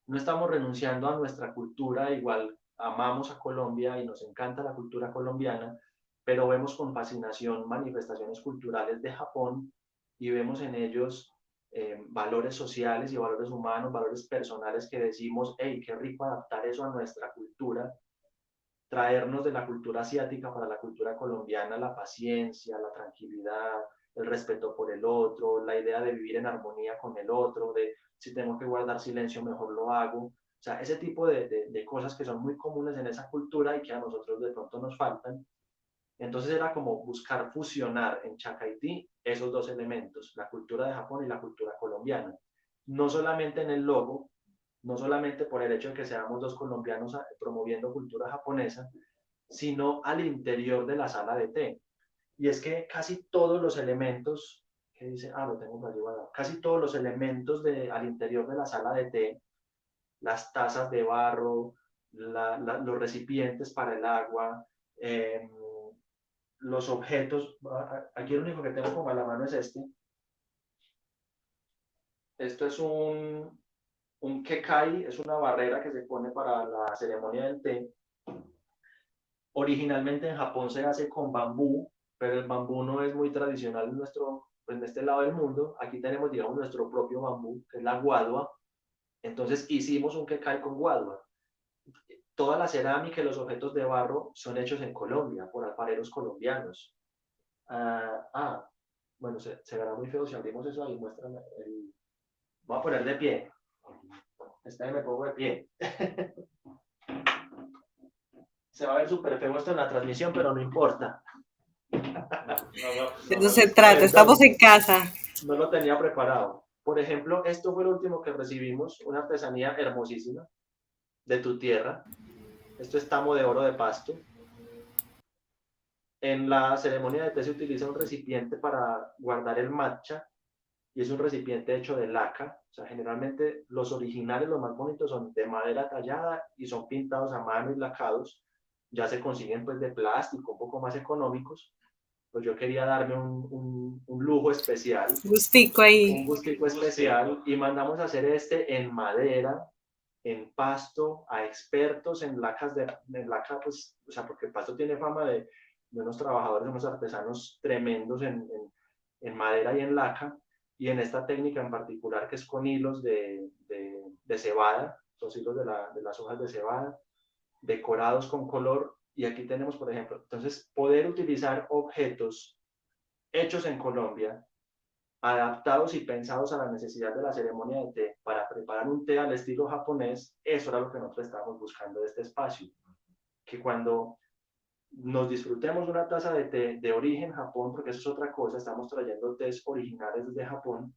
no estamos renunciando a nuestra cultura, igual amamos a Colombia y nos encanta la cultura colombiana, pero vemos con fascinación manifestaciones culturales de Japón y vemos en ellos valores sociales y valores humanos, valores personales que decimos, hey, qué rico adaptar eso a nuestra cultura, traernos de la cultura asiática para la cultura colombiana la paciencia, la tranquilidad, el respeto por el otro, la idea de vivir en armonía con el otro, de si tengo que guardar silencio, mejor lo hago. O sea, ese tipo de cosas que son muy comunes en esa cultura y que a nosotros de pronto nos faltan. Entonces era como buscar fusionar en Chacaití esos dos elementos, la cultura de Japón y la cultura colombiana. No solamente en el logo, no solamente por el hecho de que seamos dos colombianos promoviendo cultura japonesa, sino al interior de la sala de té. Y es que casi todos los elementos, que dice, lo tengo para llevar, casi todos los elementos al interior de la sala de té, las tazas de barro, los recipientes para el agua, los objetos, aquí el único que tengo como a la mano es este. Esto es un kekai, es una barrera que se pone para la ceremonia del té. Originalmente en Japón se hace con bambú, pero el bambú no es muy tradicional en este lado del mundo. Aquí tenemos, digamos, nuestro propio bambú, que es la guadua. Entonces hicimos un kekai con guadua. Toda la cerámica y los objetos de barro son hechos en Colombia, por alfareros colombianos. Bueno, se verá muy feo si abrimos eso ahí, muéstrame. Voy a poner de pie. Esta vez me pongo de pie. Se va a ver súper feo esto en la transmisión, pero no importa. De eso se trata, estamos en casa. No lo tenía preparado. Por ejemplo, esto fue lo último que recibimos, una artesanía hermosísima de tu tierra. Esto es tamo de oro de Pasto. En la ceremonia de té se utiliza un recipiente para guardar el matcha y es un recipiente hecho de laca. O sea, generalmente los originales, los más bonitos, son de madera tallada y son pintados a mano y lacados. Ya se consiguen pues de plástico, un poco más económicos. Pues yo quería darme un lujo especial. Gustico ahí. Un gustico especial y mandamos a hacer este en madera, en Pasto, a expertos en lacas, laca, pues, o sea, porque Pasto tiene fama de unos trabajadores, unos artesanos tremendos en madera y en laca, y en esta técnica en particular que es con hilos de cebada, los hilos de las hojas de cebada, decorados con color, y aquí tenemos, por ejemplo, entonces, poder utilizar objetos hechos en Colombia, adaptados y pensados a la necesidad de la ceremonia de té para preparar un té al estilo japonés, eso era lo que nosotros estábamos buscando de este espacio. Que cuando nos disfrutemos una taza de té de origen Japón, porque eso es otra cosa, estamos trayendo tés originales desde Japón,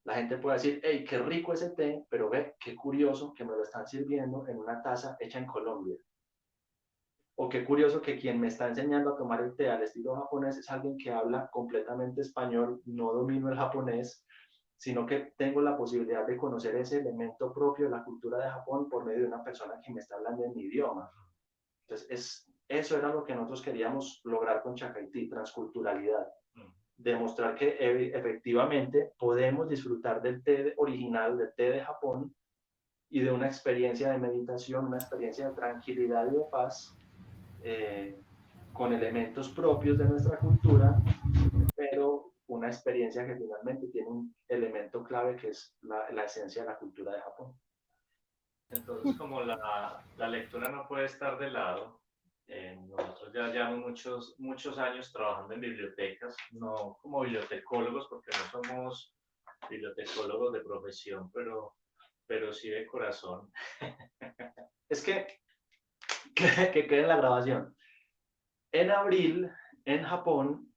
la gente puede decir, hey, qué rico ese té, pero ve, qué curioso que me lo están sirviendo en una taza hecha en Colombia. O qué curioso que quien me está enseñando a tomar el té al estilo japonés es alguien que habla completamente español, no domino el japonés, sino que tengo la posibilidad de conocer ese elemento propio de la cultura de Japón por medio de una persona que me está hablando en mi idioma. Entonces, eso era lo que nosotros queríamos lograr con Chacaití, transculturalidad. Demostrar que efectivamente podemos disfrutar del té original, del té de Japón, y de una experiencia de meditación, una experiencia de tranquilidad y de paz, con elementos propios de nuestra cultura, pero una experiencia que finalmente tiene un elemento clave que es la esencia de la cultura de Japón. Entonces, como la lectura no puede estar de lado, nosotros ya llevamos muchos años trabajando en bibliotecas, no como bibliotecólogos, porque no somos bibliotecólogos de profesión, pero sí de corazón. Es que quede en la grabación. En abril, en Japón,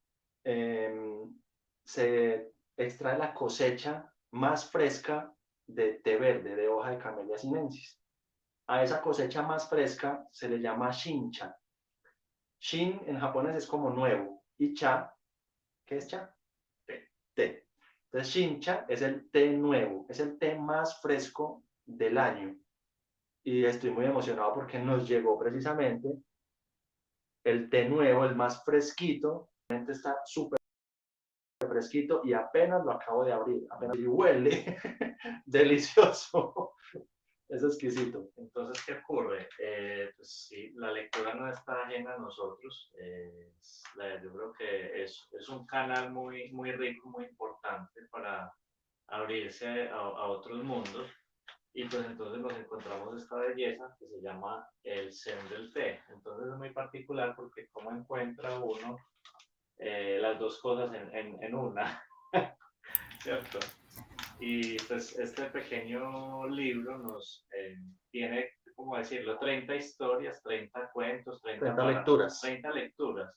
se extrae la cosecha más fresca de té verde, de hoja de Camellia sinensis. A esa cosecha más fresca se le llama shincha. Shin en japonés es como nuevo, y cha, ¿qué es cha? Té. Entonces shincha es el té nuevo, es el té más fresco del año. Y estoy muy emocionado porque nos llegó precisamente el té nuevo, el más fresquito, está súper fresquito y apenas lo acabo de abrir, apenas y huele delicioso, es exquisito. Entonces, ¿qué ocurre? Pues sí, la lectura no está ajena a nosotros, yo creo que es un canal muy, muy rico, muy importante para abrirse a otros mundos. Y pues entonces nos encontramos esta belleza que se llama el Zen del té. Entonces es muy particular porque cómo encuentra uno las dos cosas en una, ¿cierto? Y pues este pequeño libro nos tiene, ¿cómo decirlo? 30 historias, 30 cuentos, 30 lecturas. 30 lecturas.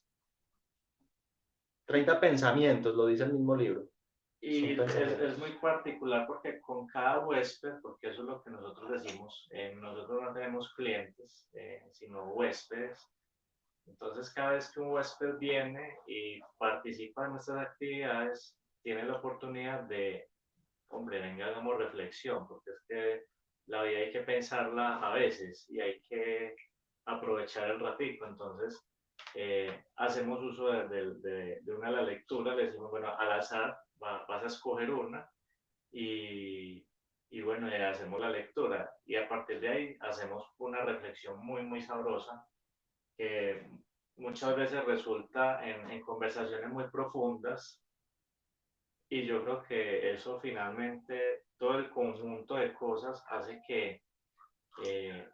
30 pensamientos, lo dice el mismo libro. Y es muy particular porque con cada huésped, porque eso es lo que nosotros decimos, nosotros no tenemos clientes, sino huéspedes. Entonces, cada vez que un huésped viene y participa en nuestras actividades, tiene la oportunidad de, hombre, venga, hagamos reflexión, porque es que la vida hay que pensarla a veces y hay que aprovechar el ratito. Entonces, hacemos uso de una de las lecturas, le decimos, bueno, al azar vas a escoger una y bueno, hacemos la lectura y a partir de ahí hacemos una reflexión muy, muy sabrosa que muchas veces resulta en conversaciones muy profundas y yo creo que eso finalmente, todo el conjunto de cosas hace que,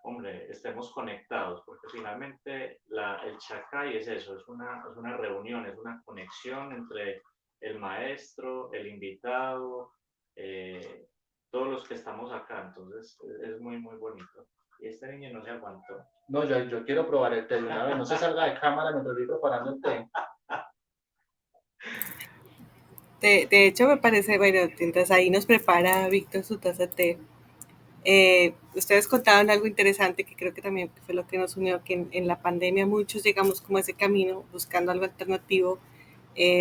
hombre, estemos conectados, porque finalmente el Chacay es eso, es una reunión, es una conexión entre el maestro, el invitado, todos los que estamos acá, entonces es muy, muy bonito. Y este niño no se aguantó. No, yo quiero probar el té de una vez, no se salga de cámara mientras estoy preparando el té. De hecho, me parece, bueno, mientras ahí nos prepara Víctor su taza de té, ustedes contaban algo interesante que creo que también fue lo que nos unió, que en la pandemia muchos llegamos como a ese camino buscando algo alternativo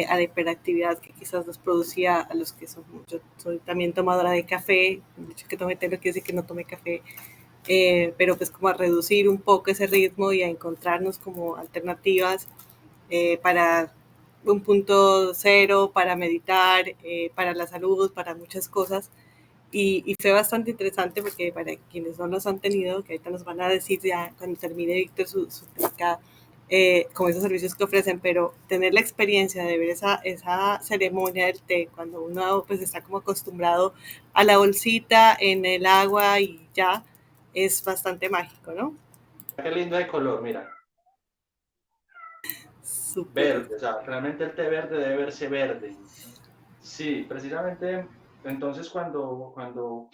a la hiperactividad que quizás nos producía a los que somos. Yo soy también tomadora de café, el hecho que tome té no quiere decir que no tome café, pero pues como a reducir un poco ese ritmo y a encontrarnos como alternativas para un punto cero, para meditar, para la salud, para muchas cosas. Y fue bastante interesante porque para quienes no los han tenido, que ahorita nos van a decir ya cuando termine Víctor su plática, con esos servicios que ofrecen, pero tener la experiencia de ver esa ceremonia del té, cuando uno pues está como acostumbrado a la bolsita en el agua y ya, es bastante mágico, ¿no? Qué lindo de color, mira. Súper. Verde, o sea, realmente el té verde debe verse verde. Sí, precisamente, entonces cuando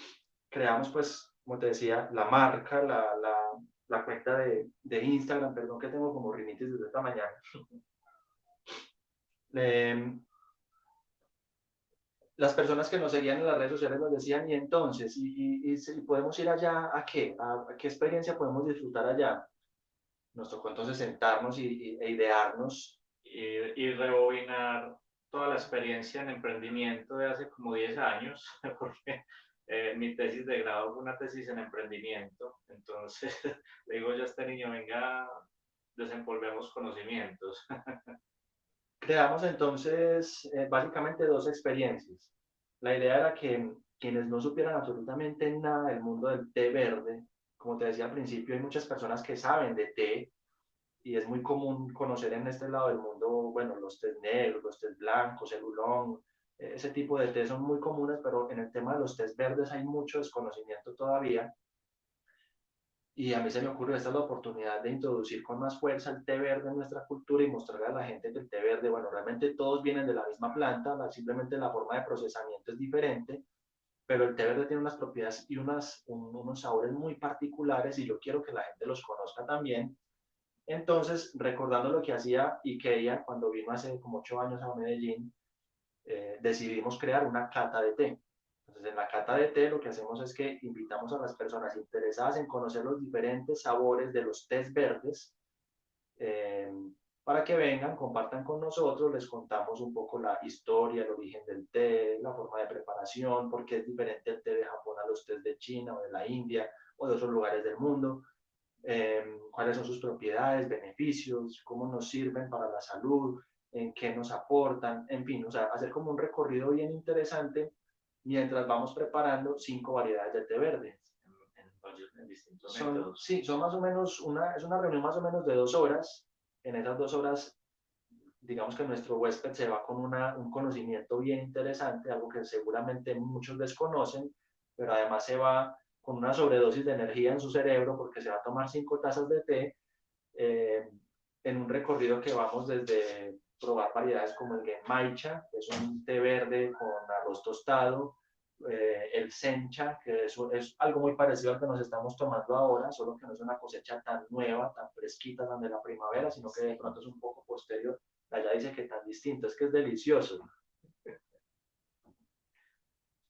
creamos, pues, como te decía, la marca, la cuenta de Instagram, perdón que tengo como rinitis desde esta mañana, las personas que nos seguían en las redes sociales nos decían, y entonces, y podemos ir allá, ¿a qué? ¿A qué experiencia podemos disfrutar allá? Nos tocó entonces sentarnos e idearnos. Y rebobinar toda la experiencia en emprendimiento de hace como 10 años, porque mi tesis de grado fue una tesis en emprendimiento. Entonces, le digo yo a este niño, venga, desenvolvemos conocimientos. Creamos entonces básicamente dos experiencias. La idea era que quienes no supieran absolutamente nada del mundo del té verde, como te decía al principio, hay muchas personas que saben de té y es muy común conocer en este lado del mundo, bueno, los tés negros, los tés blancos, el oolong, ese tipo de té son muy comunes, pero en el tema de los tés verdes hay mucho desconocimiento todavía. Y a mí se me ocurrió, esta es la oportunidad de introducir con más fuerza el té verde en nuestra cultura y mostrarle a la gente que el té verde, bueno, realmente todos vienen de la misma planta, simplemente la forma de procesamiento es diferente, pero el té verde tiene unas propiedades y unos sabores muy particulares y yo quiero que la gente los conozca también. Entonces, recordando lo que hacía Ikea cuando vino hace como 8 años a Medellín, decidimos crear una cata de té. Entonces, en la cata de té lo que hacemos es que invitamos a las personas interesadas en conocer los diferentes sabores de los tés verdes eh, para que vengan, compartan con nosotros, les contamos un poco la historia, el origen del té, la forma de preparación, por qué es diferente el té de Japón a los tés de China o de la India o de otros lugares del mundo, cuáles son sus propiedades, beneficios, cómo nos sirven para la salud, en qué nos aportan, en fin, o sea, hacer como un recorrido bien interesante mientras vamos preparando 5 variedades de té verde. En distintos métodos. Sí, son más o menos es una reunión más o menos de 2 horas. En esas 2 horas, digamos que nuestro huésped se va con un conocimiento bien interesante, algo que seguramente muchos desconocen, pero además se va con una sobredosis de energía en su cerebro porque se va a tomar 5 tazas de té eh, en un recorrido que vamos desde probar variedades como el genmaicha, que es un té verde con arroz tostado, el sencha, que es algo muy parecido al que nos estamos tomando ahora, solo que no es una cosecha tan nueva, tan fresquita, tan de la primavera, sino que de pronto es un poco posterior. Allá dice que tan distinto, es que es delicioso.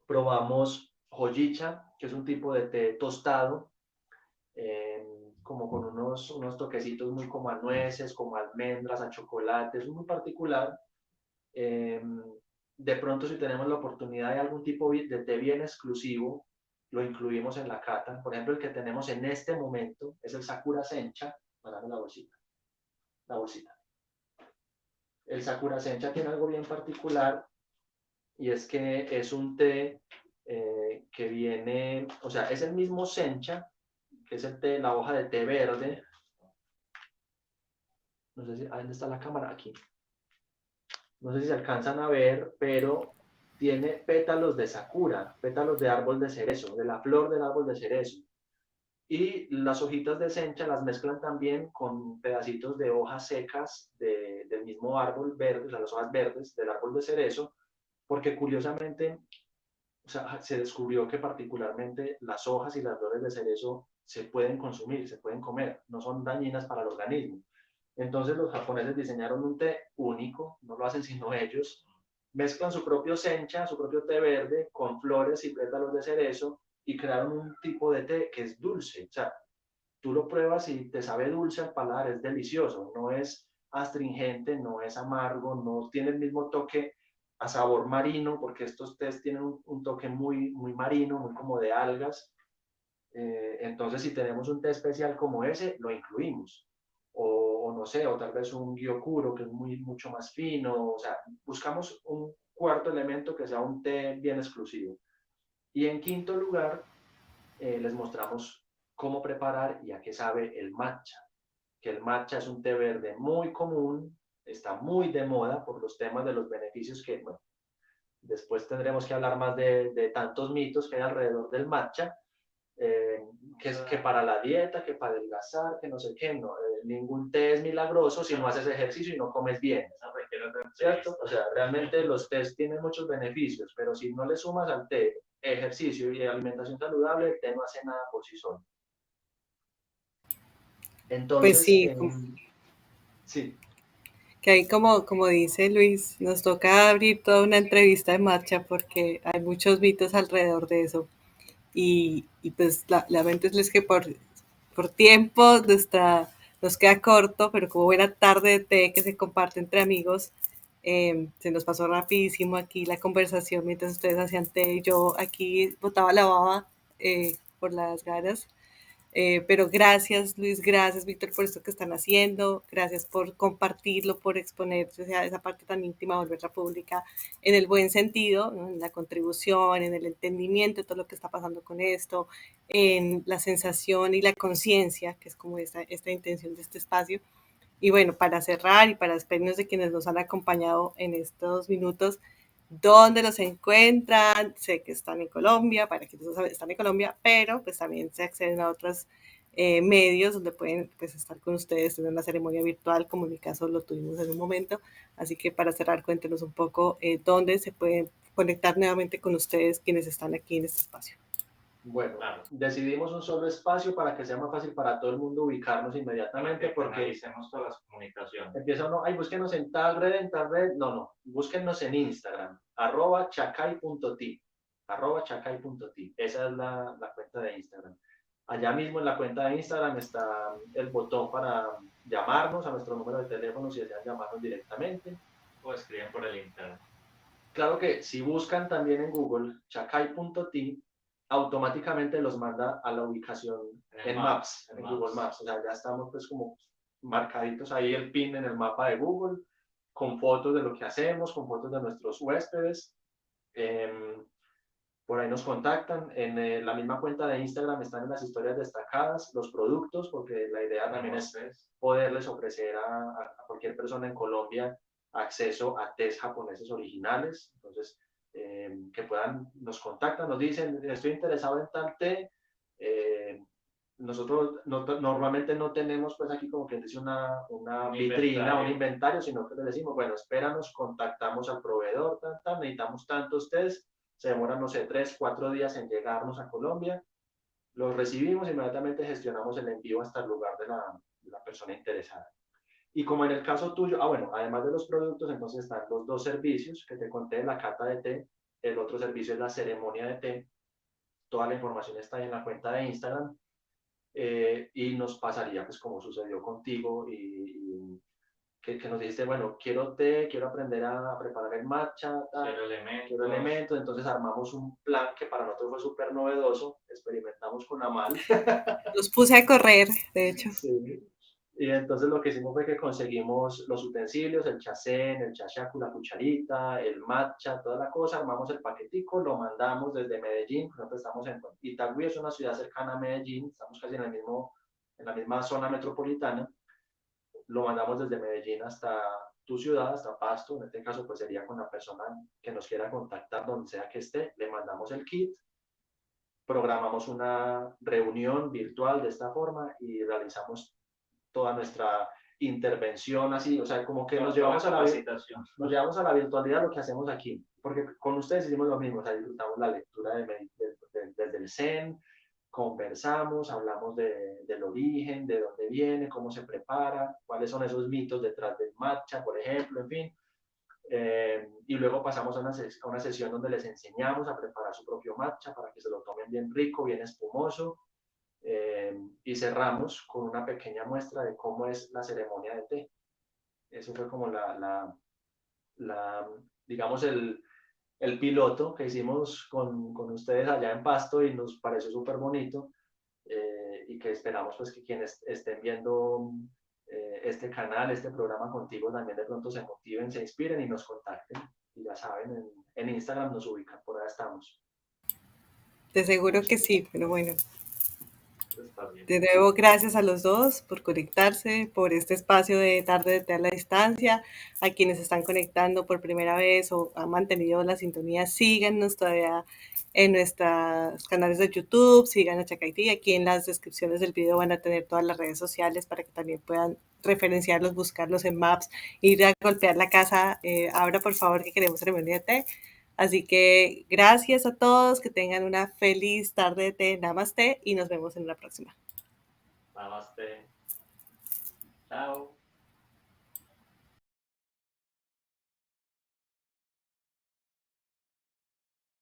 Probamos hojicha, que es un tipo de té tostado, como con unos toquecitos muy como a nueces, como a almendras, a chocolate, es muy particular. De pronto, si tenemos la oportunidad de algún tipo de té bien exclusivo, lo incluimos en la cata. Por ejemplo, el que tenemos en este momento es el Sakura Sencha. Para la bolsita. La bolsita. El Sakura Sencha tiene algo bien particular y es que es un té que viene, o sea, es el mismo sencha, que es el té, la hoja de té verde. No sé si, ¿dónde está la cámara? Aquí. No sé si se alcanzan a ver, pero tiene pétalos de sakura, pétalos de árbol de cerezo, de la flor del árbol de cerezo. Y las hojitas de sencha las mezclan también con pedacitos de hojas secas del mismo árbol verde, o sea, las hojas verdes del árbol de cerezo, porque curiosamente, o sea, se descubrió que particularmente las hojas y las flores de cerezo se pueden consumir, se pueden comer, no son dañinas para el organismo. Entonces los japoneses diseñaron un té único, no lo hacen sino ellos, mezclan su propio sencha, su propio té verde con flores y pétalos de cerezo y crearon un tipo de té que es dulce. O sea, tú lo pruebas y te sabe dulce al paladar, es delicioso, no es astringente, no es amargo, no tiene el mismo toque a sabor marino, porque estos tés tienen un toque muy, muy marino, muy como de algas. Entonces, si tenemos un té especial como ese, lo incluimos. O no sé, o tal vez un gyokuro que es mucho más fino. O sea, buscamos un cuarto elemento que sea un té bien exclusivo. Y en quinto lugar, les mostramos cómo preparar y a qué sabe el matcha. Que el matcha es un té verde muy común, está muy de moda por los temas de los beneficios que, bueno, después tendremos que hablar más de tantos mitos que hay alrededor del matcha, eh, que es que para la dieta, que para adelgazar, que no sé qué, no, ningún té es milagroso si no haces ejercicio y no comes bien, ¿cierto? O sea, realmente los tés tienen muchos beneficios, pero si no le sumas al té ejercicio y alimentación saludable, el té no hace nada por sí solo. Pues Entonces, sí, sí. que ahí como dice Luis, nos toca abrir toda una entrevista de marcha porque hay muchos mitos alrededor de eso. Y pues lamento es que por tiempo nos queda corto, pero como buena tarde de té que se comparte entre amigos, se nos pasó rapidísimo aquí la conversación mientras ustedes hacían té y yo aquí botaba la baba por las ganas. Pero gracias Luis, gracias Víctor por esto que están haciendo, gracias por compartirlo, por exponer, o sea, esa parte tan íntima, volverla pública en el buen sentido, ¿no? En la contribución, en el entendimiento de todo lo que está pasando con esto, en la sensación y la conciencia, que es como esta intención de este espacio. Y bueno, para cerrar y para despedirnos de quienes nos han acompañado en estos minutos, ¿dónde los encuentran? Sé que están en Colombia, para quienes no saben, están en Colombia, pero pues también se acceden a otros medios donde pueden pues, estar con ustedes, tener una ceremonia virtual, como en mi caso lo tuvimos en un momento. Así que para cerrar, cuéntenos un poco dónde se pueden conectar nuevamente con ustedes quienes están aquí en este espacio. Bueno, claro, decidimos un solo espacio para que sea más fácil para todo el mundo ubicarnos inmediatamente, porque analicemos todas las comunicaciones. Empieza uno, ay, búsquenos en tal red, no, búsquenos en Instagram, @chacay.ti, @chacay.ti, esa es la cuenta de Instagram. Allá mismo en la cuenta de Instagram está el botón para llamarnos a nuestro número de teléfono si desean llamarnos directamente. O escriben por el Instagram. Claro que si buscan también en Google chacay.ti, automáticamente los manda a la ubicación en Maps, en Google Maps. O sea, ya estamos pues como marcaditos ahí el pin en el mapa de Google, con fotos de lo que hacemos, con fotos de nuestros huéspedes. Por ahí nos contactan. En la misma cuenta de Instagram están en las historias destacadas los productos, porque la idea también es poderles ofrecer a cualquier persona en Colombia acceso a tés japoneses originales. Entonces, que nos contactan, nos dicen, estoy interesado en tal té. Nosotros normalmente no tenemos pues aquí como que dice una vitrina, un inventario, sino que le decimos, bueno, espéranos, contactamos al proveedor, necesitamos tantos tés, se demoran, no sé, 3, 4 días en llegarnos a Colombia, los recibimos, inmediatamente gestionamos el envío hasta el lugar de la persona interesada. Y como en el caso tuyo, bueno, además de los productos, entonces están los dos servicios que te conté, la cata de té, el otro servicio es la ceremonia de té, toda la información está ahí en la cuenta de Instagram, y nos pasaría, pues como sucedió contigo, y que nos dijiste, bueno, quiero té, quiero aprender a preparar el matcha, quiero elementos, entonces armamos un plan que para nosotros fue súper novedoso, experimentamos con Amal. Los puse a correr, de hecho. Sí. Y entonces lo que hicimos fue que conseguimos los utensilios, el chacén, el chachacu, la cucharita, el matcha, toda la cosa, armamos el paquetico, lo mandamos desde Medellín, nosotros estamos en Itagüí, es una ciudad cercana a Medellín, estamos casi en la misma zona metropolitana, lo mandamos desde Medellín hasta tu ciudad, hasta Pasto, en este caso pues sería con la persona que nos quiera contactar donde sea que esté, le mandamos el kit, programamos una reunión virtual de esta forma y realizamos toda nuestra intervención así, o sea, como que nos llevamos a la virtualidad lo que hacemos aquí, porque con ustedes hicimos lo mismo, o sea, disfrutamos la lectura desde el Zen, conversamos, hablamos del origen, de dónde viene, cómo se prepara, cuáles son esos mitos detrás del matcha, por ejemplo, en fin. Y luego pasamos a una sesión donde les enseñamos a preparar su propio matcha para que se lo tomen bien rico, bien espumoso, y cerramos con una pequeña muestra de cómo es la ceremonia de té. Eso fue como digamos, el piloto que hicimos con ustedes allá en Pasto y nos pareció súper bonito, y que esperamos pues que quienes estén viendo este canal, este programa contigo, también de pronto se motiven, se inspiren y nos contacten. Y ya saben, en Instagram nos ubican, por ahí estamos. De seguro que sí, pero bueno. De nuevo, gracias a los dos por conectarse, por este espacio de tarde de té a la distancia. A quienes están conectando por primera vez o han mantenido la sintonía, síganos todavía en nuestros canales de YouTube, sigan a Chacaití. Aquí en las descripciones del video van a tener todas las redes sociales para que también puedan referenciarlos, buscarlos en Maps, ir a golpear la casa. Abra, por favor, que queremos ceremonia de té. Así que gracias a todos, que tengan una feliz tarde de té, namaste, y nos vemos en la próxima. Namaste. Chao.